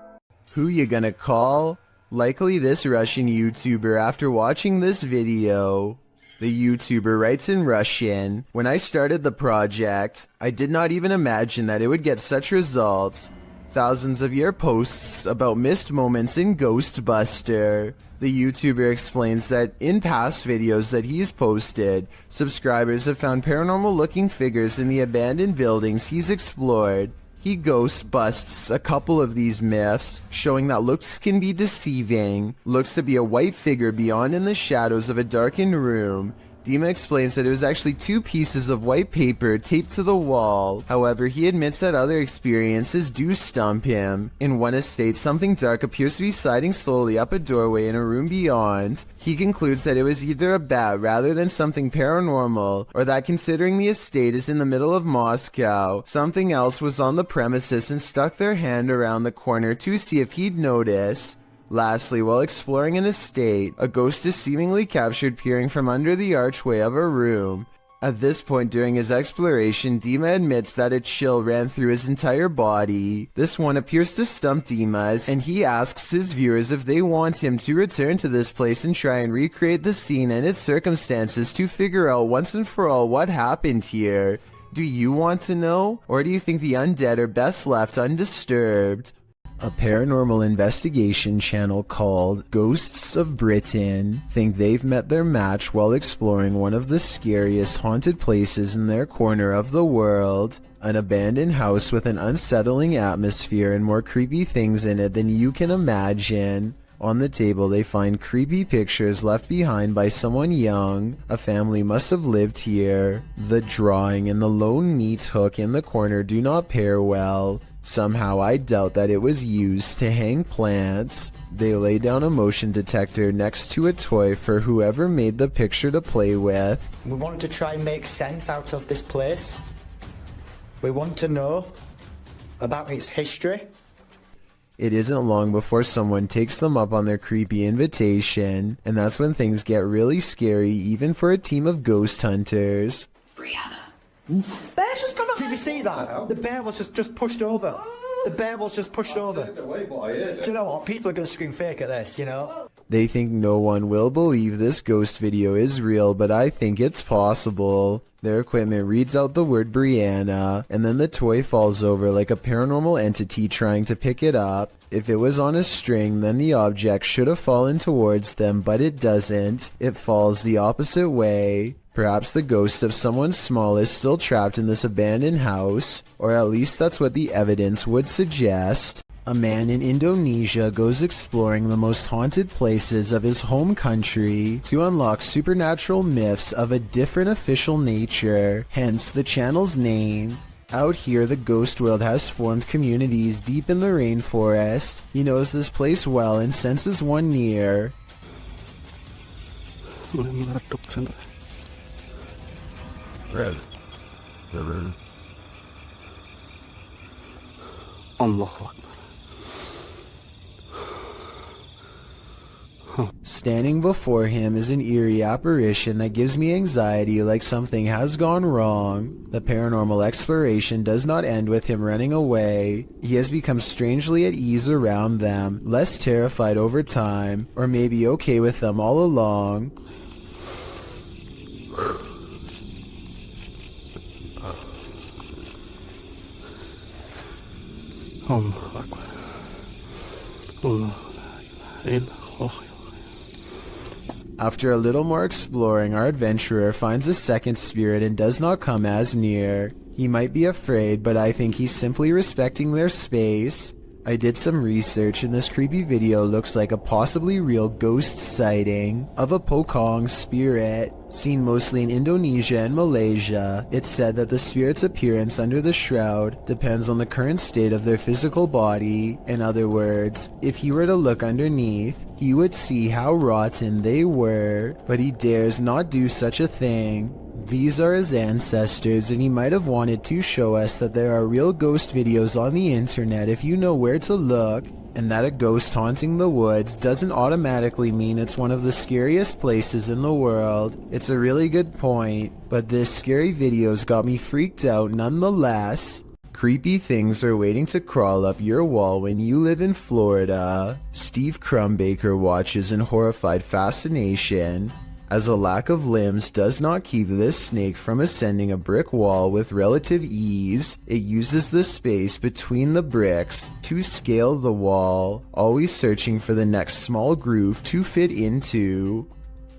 Who you gonna call? Likely this Russian YouTuber after watching this video. The YouTuber writes in Russian, "When I started the project, I did not even imagine that it would get such results. Thousands of your posts about missed moments in Ghostbuster." The YouTuber explains that in past videos that he's posted, subscribers have found paranormal looking figures in the abandoned buildings he's explored. He ghost busts a couple of these myths, showing that looks can be deceiving. Looks to be a white figure beyond in the shadows of a darkened room. Dima explains that it was actually 2 pieces of white paper taped to the wall. However, he admits that other experiences do stump him. In one estate, something dark appears to be sliding slowly up a doorway in a room beyond. He concludes that it was either a bat rather than something paranormal, or that considering the estate is in the middle of Moscow, something else was on the premises and stuck their hand around the corner to see if he'd notice. Lastly, while exploring an estate, a ghost is seemingly captured peering from under the archway of a room. At this point during his exploration, Dima admits that a chill ran through his entire body. This one appears to stump Dima, and he asks his viewers if they want him to return to this place and try and recreate the scene and its circumstances to figure out once and for all what happened here. Do you want to know? Or do you think the undead are best left undisturbed? A paranormal investigation channel called Ghosts of Britain think they've met their match while exploring one of the scariest haunted places in their corner of the world. An abandoned house with an unsettling atmosphere and more creepy things in it than you can imagine. On the table they find creepy pictures left behind by someone young. A family must have lived here. The drawing and the lone meat hook in the corner do not pair well. Somehow I doubt that it was used to hang plants. They lay down a motion detector next to a toy for whoever made the picture to play with. We want to try and make sense out of this place. We want to know about its history. It isn't long before someone takes them up on their creepy invitation, and that's when things get really scary even for a team of ghost hunters. Brianna. Bear's just gone up. Did you see that? The bear was just pushed over. The bear was just pushed over. Do you know what? People are going to scream fake at this, you know? They think no one will believe this ghost video is real, but I think it's possible. Their equipment reads out the word Brianna, and then the toy falls over like a paranormal entity trying to pick it up. If it was on a string, then the object should have fallen towards them, but it doesn't. It falls the opposite way. Perhaps the ghost of someone small is still trapped in this abandoned house, or at least that's what the evidence would suggest. A man in Indonesia goes exploring the most haunted places of his home country to unlock supernatural myths of a different official nature, hence the channel's name. Out here, the ghost world has formed communities deep in the rainforest. He knows this place well and senses one near. Standing before him is an eerie apparition that gives me anxiety, like something has gone wrong. The paranormal exploration does not end with him running away. He has become strangely at ease around them, less terrified over time, or maybe okay with them all along. After a little more exploring, our adventurer finds a second spirit and does not come as near. He might be afraid, but I think he's simply respecting their space. I did some research and this creepy video looks like a possibly real ghost sighting of a Pocong spirit, seen mostly in Indonesia and Malaysia. It's said that the spirit's appearance under the shroud depends on the current state of their physical body. In other words, if he were to look underneath, he would see how rotten they were, but he dares not do such a thing. These are his ancestors, and he might have wanted to show us that there are real ghost videos on the internet if you know where to look, and that a ghost haunting the woods doesn't automatically mean it's one of the scariest places in the world. It's a really good point, but this scary video's got me freaked out nonetheless. Creepy things are waiting to crawl up your wall when you live in Florida. Steve Crumbaker watches in horrified fascination, as a lack of limbs does not keep this snake from ascending a brick wall with relative ease. It uses the space between the bricks to scale the wall, always searching for the next small groove to fit into.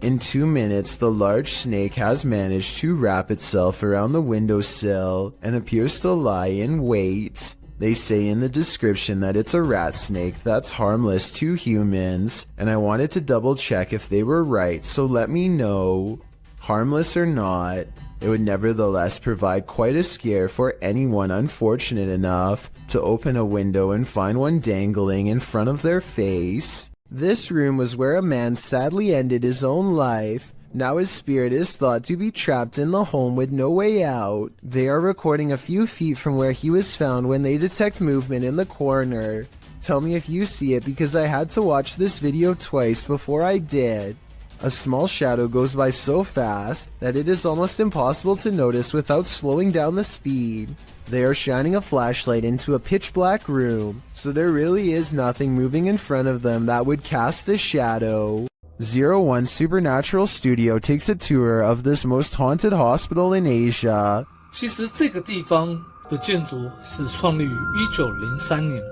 In 2 minutes, the large snake has managed to wrap itself around the windowsill and appears to lie in wait. They say in the description that it's a rat snake that's harmless to humans, and I wanted to double check if they were right, so let me know. Harmless or not, it would nevertheless provide quite a scare for anyone unfortunate enough to open a window and find one dangling in front of their face. This room was where a man sadly ended his own life. Now his spirit is thought to be trapped in the home with no way out. They are recording a few feet from where he was found when they detect movement in the corner. Tell me if you see it, because I had to watch this video twice before I did. A small shadow goes by so fast that it is almost impossible to notice without slowing down the speed. They are shining a flashlight into a pitch black room, so there really is nothing moving in front of them that would cast a shadow. 01 Supernatural Studio takes a tour of this most haunted hospital in Asia. 其实这个地方的建筑是创立于1903年，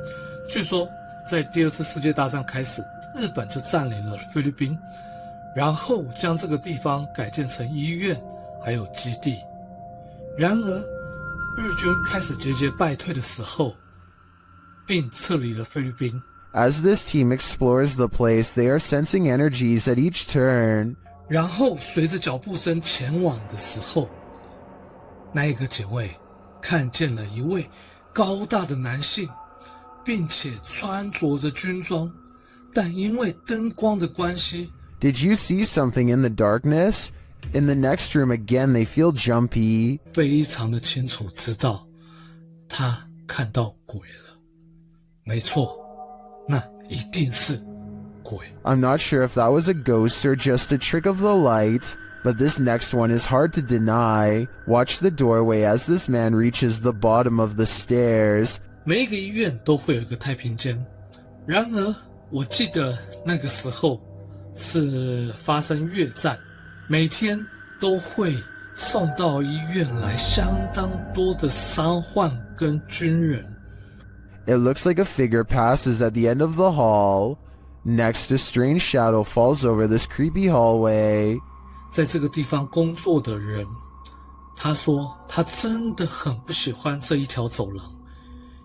据说在第二次世界大战开始，日本就占领了菲律宾，然后将这个地方改建成医院还有基地。然而，日军开始节节败退的时候，并撤离了菲律宾。As this team explores the place, they are sensing energies at each turn. 然后随着脚步声前往的时候，那一个警卫看见了一位高大的男性，并且穿着着军装，但因为灯光的关系 Did you see something in the darkness? In the next room again, they feel jumpy. 非常的清楚知道他看到鬼了。没错，那一定是鬼。 I'm not sure if that was a ghost or just a trick of the light, but this next one is hard to deny. Watch the doorway as this man reaches the bottom of the stairs. 每一个医院都会有一个太平间，然而我记得那个时候是发生越战，每天都会送到医院来相当多的伤患跟军人。 It looks like a figure passes at the end of the hall. Next, a strange shadow falls over this creepy hallway. 在这个地方工作的人，他说他真的很不喜欢这一条走廊，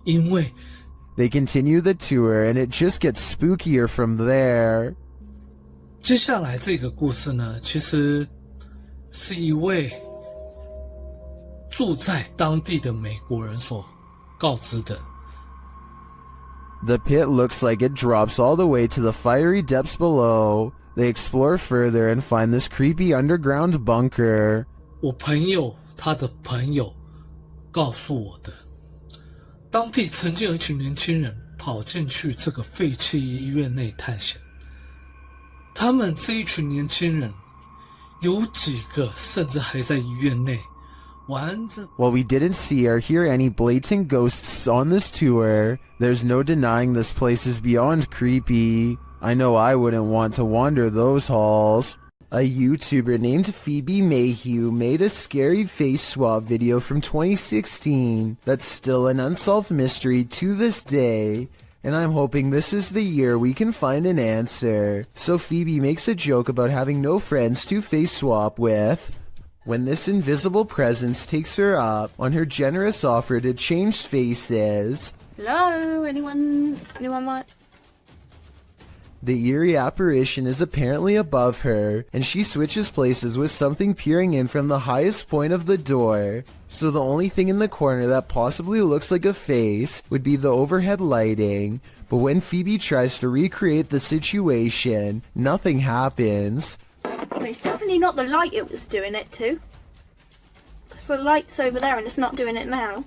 因为 They continue the tour and it just gets spookier from there. 接下来这个故事呢，其实是一位住在当地的美国人所告知的。The pit looks like it drops all the way to the fiery depths below. They explore further and find this creepy underground bunker. 我朋友他的朋友告诉我的，当地曾经有一群年轻人跑进去这个废弃医院内探险。他们这一群年轻人有几个甚至还在医院内玩着。 While we didn't see or hear any blatant ghosts on this tour, there's no denying this place is beyond creepy. I know I wouldn't want to wander those halls. A YouTuber named Phoebe Mayhew made a scary face swap video from 2016 that's still an unsolved mystery to this day, and I'm hoping this is the year we can find an answer. So Phoebe makes a joke about having no friends to face swap with, when this invisible presence takes her up on her generous offer to change faces. Hello, anyone want? The eerie apparition is apparently above her, and she switches places with something peering in from the highest point of the door. So the only thing in the corner that possibly looks like a face would be the overhead lighting. But when Phoebe tries to recreate the situation, nothing happens. But it's definitely not the light it was doing it to. Because the light's over there and it's not doing it now.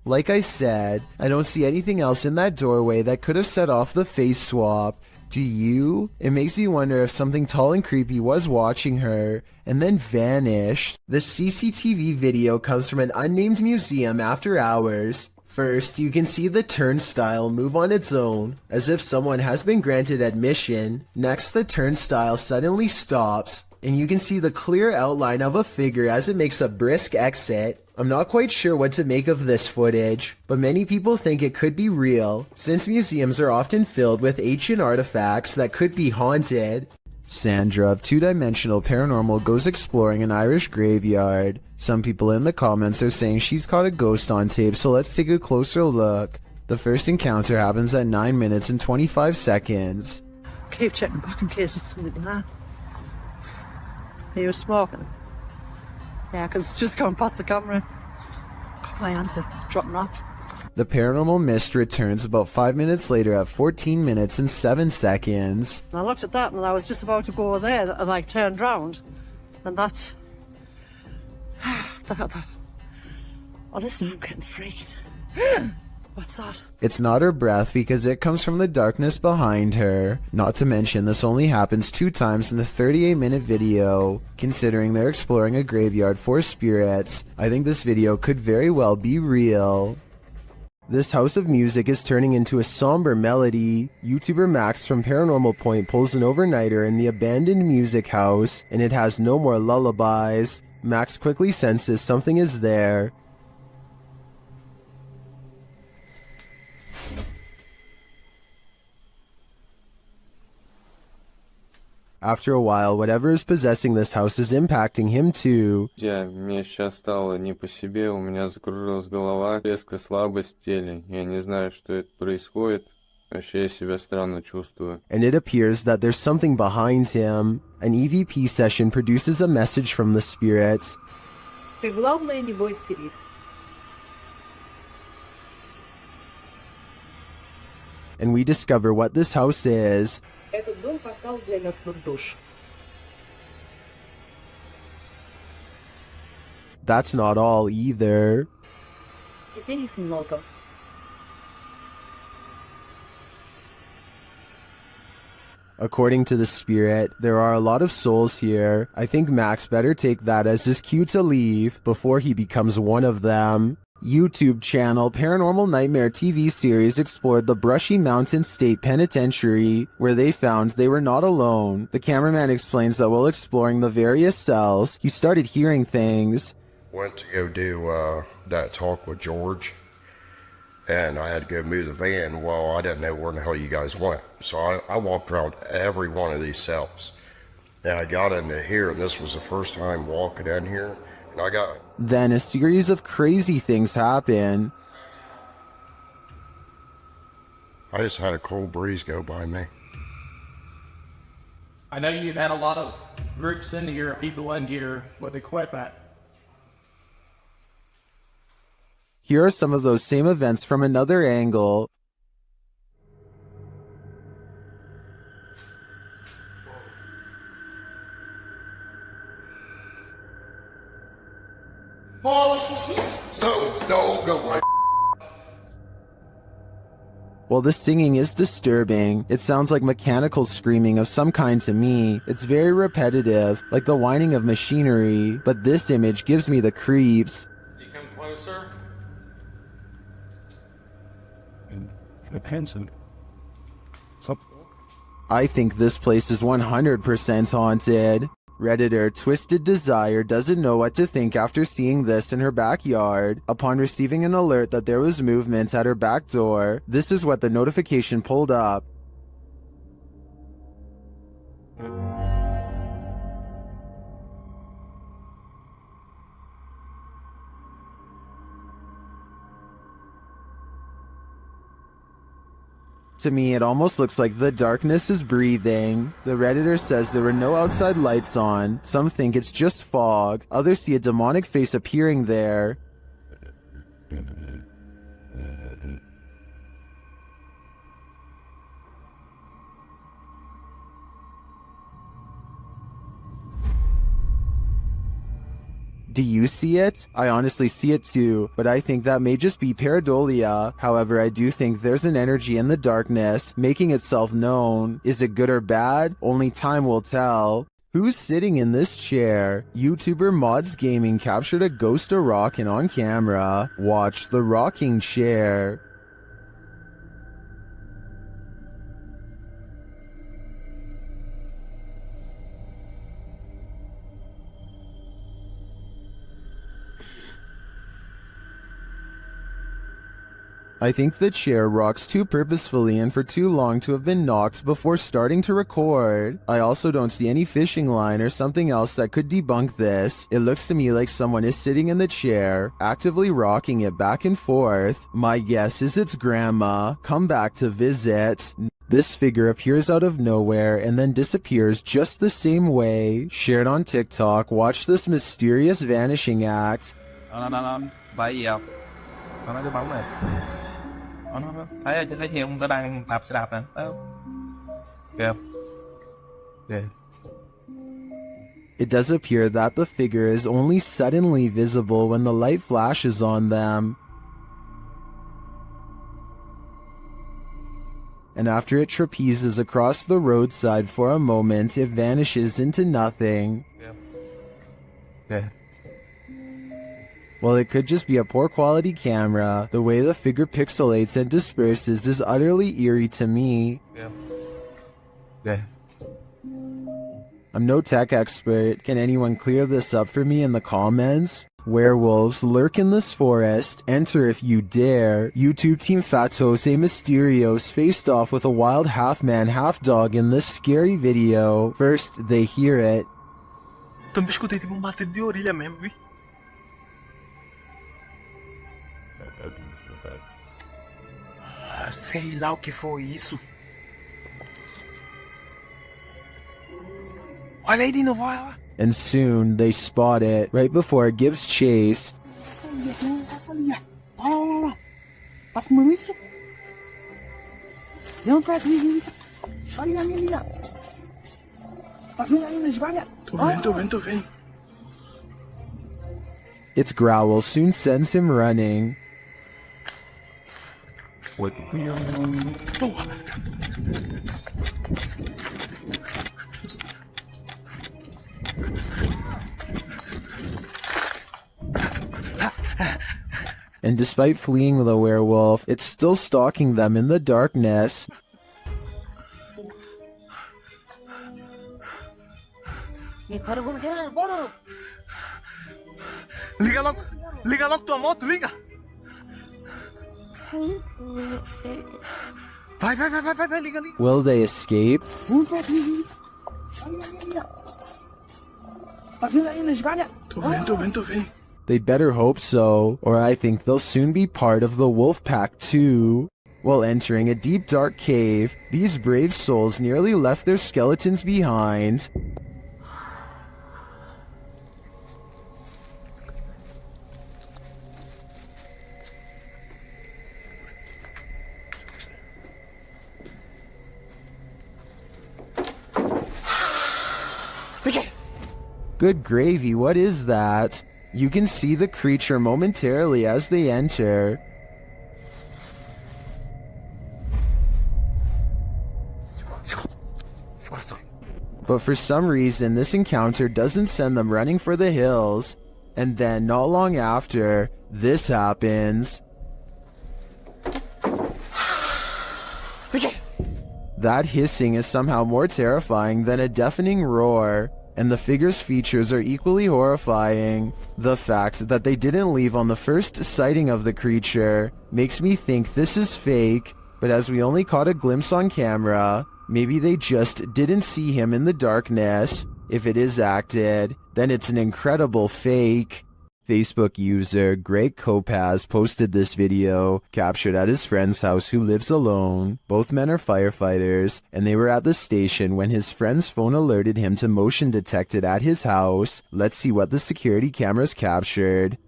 Like I said, I don't see anything else in that doorway that could have set off the face swap. Do you? It makes you wonder if something tall and creepy was watching her and then vanished. The CCTV video comes from an unnamed museum after hours. First, you can see the turnstile move on its own, as if someone has been granted admission. Next, the turnstile suddenly stops, and you can see the clear outline of a figure as it makes a brisk exit. I'm not quite sure what to make of this footage, but many people think it could be real, since museums are often filled with ancient artifacts that could be haunted. Sandra of 2Dimensional Paranormal goes exploring an Irish graveyard. Some people in the comments are saying she's caught a ghost on tape, so let's take a closer look. The first encounter happens at 9 minutes and 25 seconds. Keep checking back in case it's something there. Are you smoking? Yeah, because it's just going past the camera. Got my answer. Dropping off. The paranormal mist returns about 5 minutes later at 14 minutes and 7 seconds. And I looked at that and I was just about to go there and I turned round. And that's... Honestly, I'm getting freaked. What's that? It's not her breath because it comes from the darkness behind her. Not to mention this only happens 2 times in the 38-minute video. Considering they're exploring a graveyard for spirits, I think this video could very well be real. This house of music is turning into a somber melody. YouTuber Max from Paranormal Point pulls an overnighter in the abandoned music house, and it has no more lullabies. Max quickly senses something is there. After a while, whatever is possessing this house is impacting him too. Мне сейчас стало не по себе, у меня закружилась голова, резкая слабость в теле. Я не знаю, что это происходит. Вообще я себя странно чувствую. And it appears that there's something behind him. An EVP session produces a message from the spirits. Ты главное не бойся их. And we discover what this house is. Этот дом портал для мертвых душ. That's not all either. Теперь их много. According to the spirit, there are a lot of souls here. I think Max better take that as his cue to leave before he becomes one of them. YouTube channel Paranormal Nightmare TV series explored the Brushy Mountain State Penitentiary, where they found they were not alone. The cameraman explains that while exploring the various cells, he started hearing things. Went to go do that talk with George, and I had to go move the van. Well, I didn't know where the hell you guys went, so I walked around every one of these cells. And I got into here, and this was the first time walking in here, and I got... Then a series of crazy things happen. I just had a cold breeze go by me. I know you've had a lot of groups into here, people in here with equipment. Here are some of those same events from another angle. No, go away. While the singing is disturbing, it sounds like mechanical screaming of some kind to me. It's very repetitive, like the whining of machinery, but this image gives me the creeps. You come closer. Attention. I think this place is 100% haunted. Redditor Twisted Desire doesn't know what to think after seeing this in her backyard. Upon receiving an alert that there was movement at her back door, this is what the notification pulled up. To me, it almost looks like the darkness is breathing. The Redditor says there were no outside lights on. Some think it's just fog. Others see a demonic face appearing there. Do you see it? I honestly see it too, but I think that may just be pareidolia. However, I do think there's an energy in the darkness, making itself known. Is it good or bad? Only time will tell. Who's sitting in this chair? YouTuber Mods Gaming captured a ghost of rocking on camera. Watch the rocking chair. I think the chair rocks too purposefully and for too long to have been knocked before starting to record. I also don't see any fishing line or something else that could debunk this. It looks to me like someone is sitting in the chair, actively rocking it back and forth. My guess is it's Grandma, come back to visit. This figure appears out of nowhere and then disappears just the same way. Shared on TikTok, watch this mysterious vanishing act. Tại vì nó nói cái bóng này nó thấy thấy nhiều ông nó đang đạp xe đạp nè kìa kìa. It does appear that the figure is only suddenly visible when the light flashes on them. And after it trapezes across the roadside for a moment, it vanishes into nothing. kìa. While it could just be a poor quality camera, the way the figure pixelates and disperses is utterly eerie to me. I'm no tech expert. Can anyone clear this up for me in the comments? Werewolves lurk in this forest. Enter if you dare. YouTube team Fatos A Mysterios faced off with a wild half-man, half-dog in this scary video. First, they hear it. Tô me escutei tipo bater de orelha mesmo, vi? Sei lá o que foi isso. Olha aí de novo, olha lá. And soon, they spot it, right before it gives chase. Passa ali, ó. Olha lá. Tá fumando isso? Não, pra mim. Olha ali, ó. Tá vendo ali nas valhas? Tô vendo. Its growl soon sends him running. What? And despite fleeing the werewolf, it's still stalking them in the darkness. Liga logo tua moto, liga! Vai, liga. Will they escape? Tá vendo aí nas valhas? Tô vendo. They'd better hope so, or I think they'll soon be part of the wolf pack too. While entering a deep dark cave, these brave souls nearly left their skeletons behind. Good gravy, what is that? You can see the creature momentarily as they enter. But for some reason, this encounter doesn't send them running for the hills. And then, not long after, this happens. That hissing is somehow more terrifying than a deafening roar, and the figure's features are equally horrifying. The fact that they didn't leave on the first sighting of the creature makes me think this is fake, but as we only caught a glimpse on camera, maybe they just didn't see him in the darkness. If it is acted, then it's an incredible fake. Facebook user Greg Kopaz posted this video, captured at his friend's house who lives alone. Both men are firefighters, and they were at the station when his friend's phone alerted him to motion detected at his house. Let's see what the security cameras captured.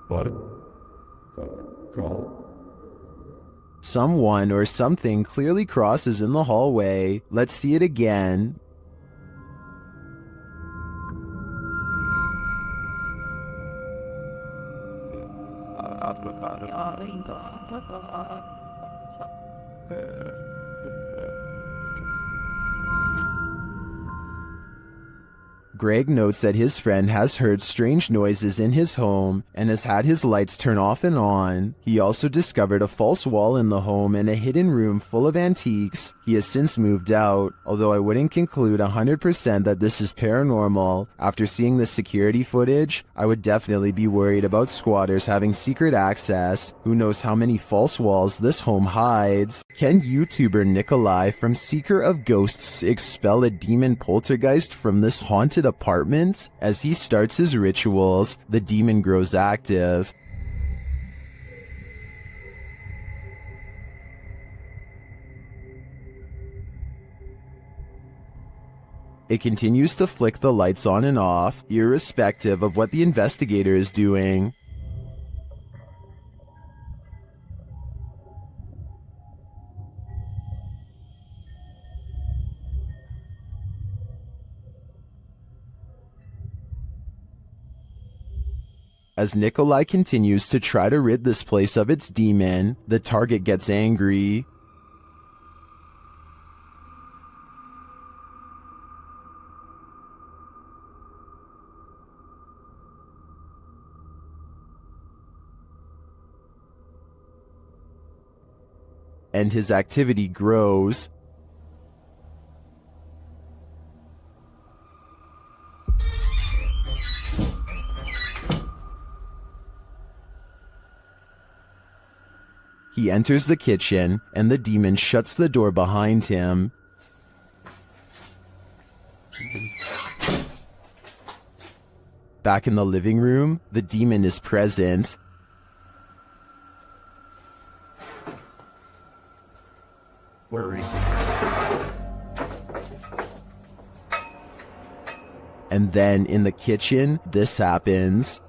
What? Someone or something clearly crosses in the hallway. Let's see it again. Greg notes that his friend has heard strange noises in his home and has had his lights turn off and on. He also discovered a false wall in the home and a hidden room full of antiques. He has since moved out, although I wouldn't conclude 100% that this is paranormal. After seeing the security footage, I would definitely be worried about squatters having secret access. Who knows how many false walls this home hides? Can YouTuber Nikolai from Seeker of Ghosts expel a demon poltergeist from this haunted apartment? As he starts his rituals, the demon grows active. It continues to flick the lights on and off, irrespective of what the investigator is doing. As Nikolai continues to try to rid this place of its demon, the target gets angry. And his activity grows. He enters the kitchen, and the demon shuts the door behind him. Back in the living room, the demon is present. Worry. And then in the kitchen, this happens.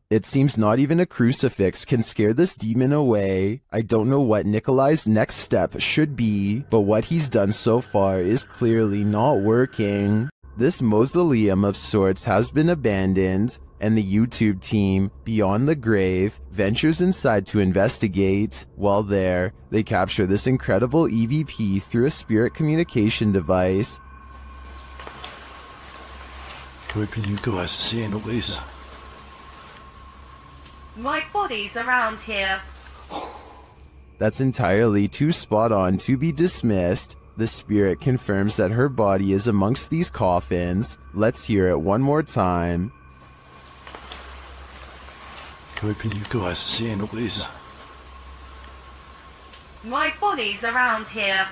It seems not even a crucifix can scare this demon away. I don't know what Nikolai's next step should be, but what he's done so far is clearly not working. This mausoleum of sorts has been abandoned, and the YouTube team, Beyond the Grave, ventures inside to investigate. While there, they capture this incredible EVP through a spirit communication device. My body's around here. That's entirely too spot on to be dismissed. The spirit confirms that her body is amongst these coffins. Let's hear it one more time. My body's around here.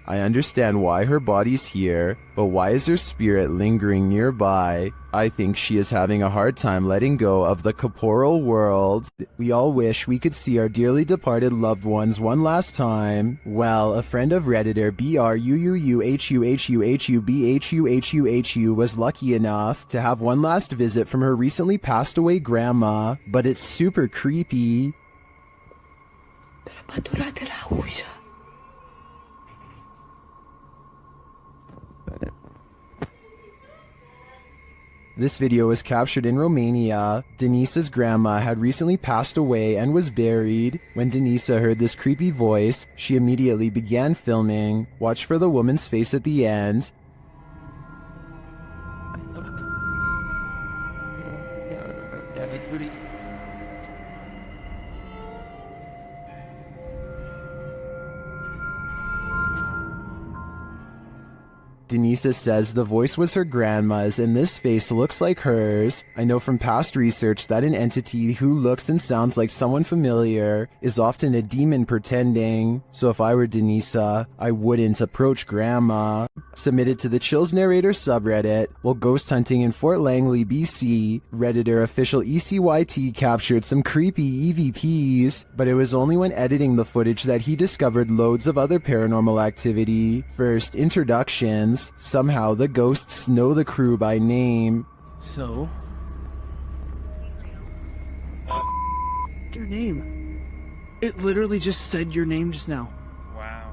I understand why her body's here, but why is her spirit lingering nearby? I think she is having a hard time letting go of the corporal world. We all wish we could see our dearly departed loved ones one last time. Well, a friend of Redditor BRUUUHUHUHUBHUHUHU was lucky enough to have one last visit from her recently passed away grandma, but it's super creepy. This video was captured in Romania. Denise's grandma had recently passed away and was buried. When Denisa heard this creepy voice, she immediately began filming. Watch for the woman's face at the end. Denisa says the voice was her grandma's and this face looks like hers. I know from past research that an entity who looks and sounds like someone familiar is often a demon pretending. So if I were Denisa, I wouldn't approach grandma. Submitted to the Chills Narrator subreddit. While ghost hunting in Fort Langley, BC, Redditor official ECYT captured some creepy EVPs, but it was only when editing the footage that he discovered loads of other paranormal activity. First, introductions. Somehow the ghosts know the crew by name. So? Your name. It literally just said your name just now. Wow.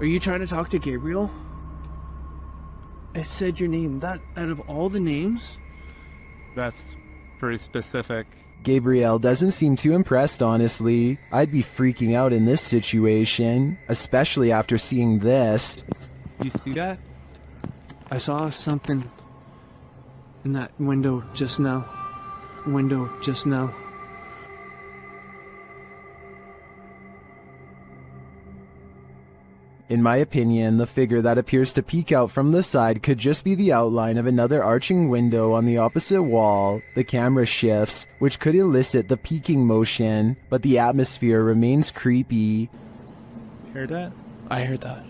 Are you trying to talk to Gabriel? It said your name. That, out of all the names? That's pretty specific. Gabriel doesn't seem too impressed, honestly. I'd be freaking out in this situation, especially after seeing this. You see that? I saw something in that window just now. In my opinion, the figure that appears to peek out from the side could just be the outline of another arching window on the opposite wall. The camera shifts, which could elicit the peeking motion, but the atmosphere remains creepy. Heard that? I heard that.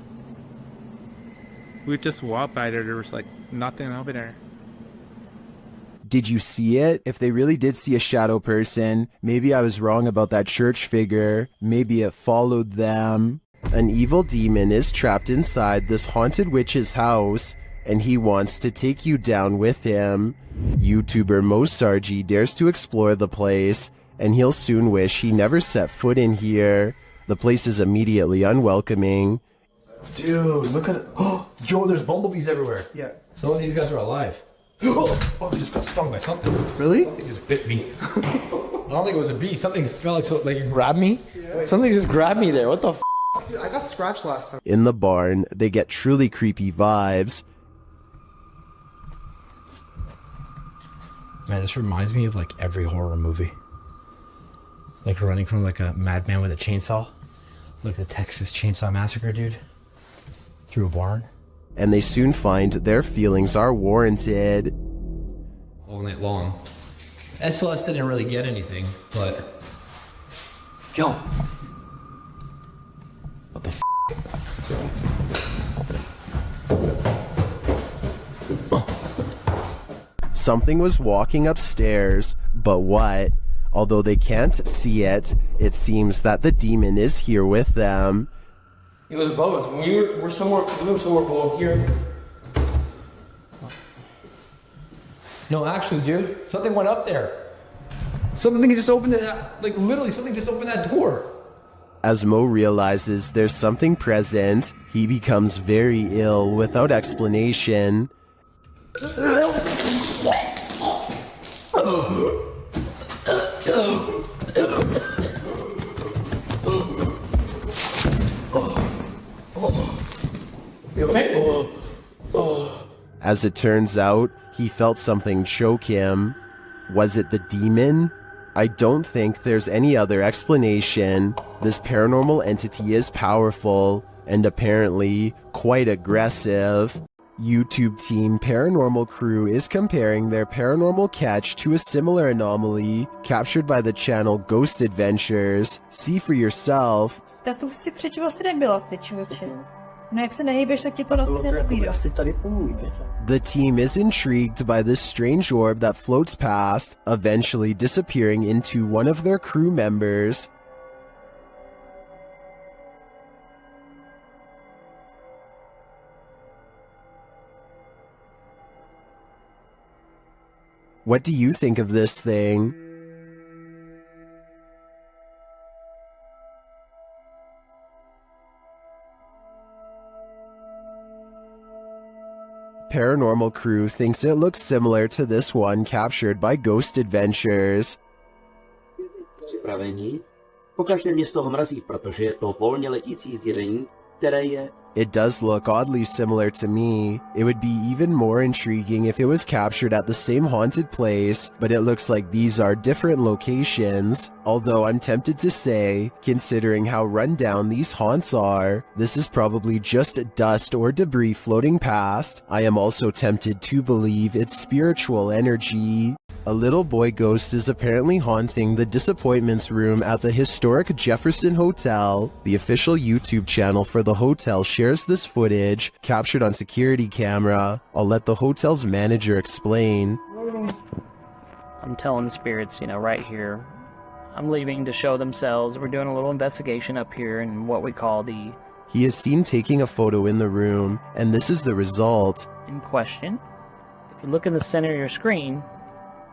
We just walked by there was like nothing over there. Did you see it? If they really did see a shadow person, maybe I was wrong about that church figure. Maybe it followed them. An evil demon is trapped inside this haunted witch's house, and he wants to take you down with him. YouTuber Mosargi dares to explore the place, and he'll soon wish he never set foot in here. The place is immediately unwelcoming. Dude, look at it. Oh, Joe, there's bumblebees everywhere. Yeah. Some of these guys are alive. Oh, I just got stung by something. Really? Something just bit me. I don't think it was a bee. Something felt like it grabbed me. Yeah. Something just grabbed me there. What the f? Dude, I got scratched last time. In the barn, they get truly creepy vibes. Man, this reminds me of like every horror movie. Like running from like a madman with a chainsaw. Like the Texas Chainsaw Massacre, dude. Through a barn. And they soon find their feelings are warranted. All night long. SLS didn't really get anything, but... Yo! What the f***? Something was walking upstairs, but what? Although they can't see it, it seems that the demon is here with them. It was above us. We were somewhere below here. No, actually, dude, something went up there. Something just opened it. Like literally, something just opened that door. As Mo realizes there's something present, he becomes very ill without explanation. As it turns out, he felt something choke him. Was it the demon? I don't think there's any other explanation. This paranormal entity is powerful and apparently quite aggressive. YouTube team Paranormal Crew is comparing their paranormal catch to a similar anomaly captured by the channel Ghost Adventures. See for yourself. Tak to si předtím asi nebyla, ty člověče. Jak se nehýbeš, tak ti to asi nenabídá. The team is intrigued by this strange orb that floats past, eventually disappearing into one of their crew members. What do you think of this thing? Paranormal crew thinks it looks similar to this one captured by Ghost Adventures. Připravení. Pokaždé mě z toho mrazí, protože je to volně letící zjevení, které je... It does look oddly similar to me. It would be even more intriguing if it was captured at the same haunted place, but it looks like these are different locations. Although I'm tempted to say, considering how run down these haunts are, this is probably just dust or debris floating past. I am also tempted to believe it's spiritual energy. A little boy ghost is apparently haunting the disappointments room at the historic Jefferson Hotel. The official YouTube channel for the hotel shares this footage, captured on security camera. I'll let the hotel's manager explain. I'm telling the spirits, you know, right here, I'm leaving to show themselves. We're doing a little investigation up here in what we call the... He is seen taking a photo in the room, and this is the result. In question. If you look in the center of your screen,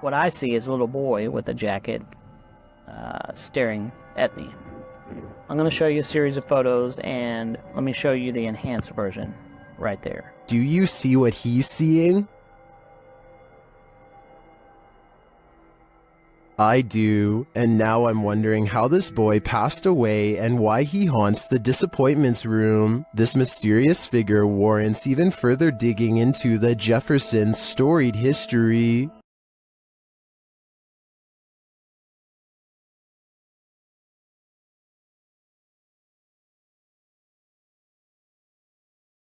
what I see is a little boy with a jacket staring at me. I'm going to show you a series of photos, and let me show you the enhanced version right there. Do you see what he's seeing? I do, and now I'm wondering how this boy passed away and why he haunts the disappointments room. This mysterious figure warrants even further digging into the Jefferson's storied history.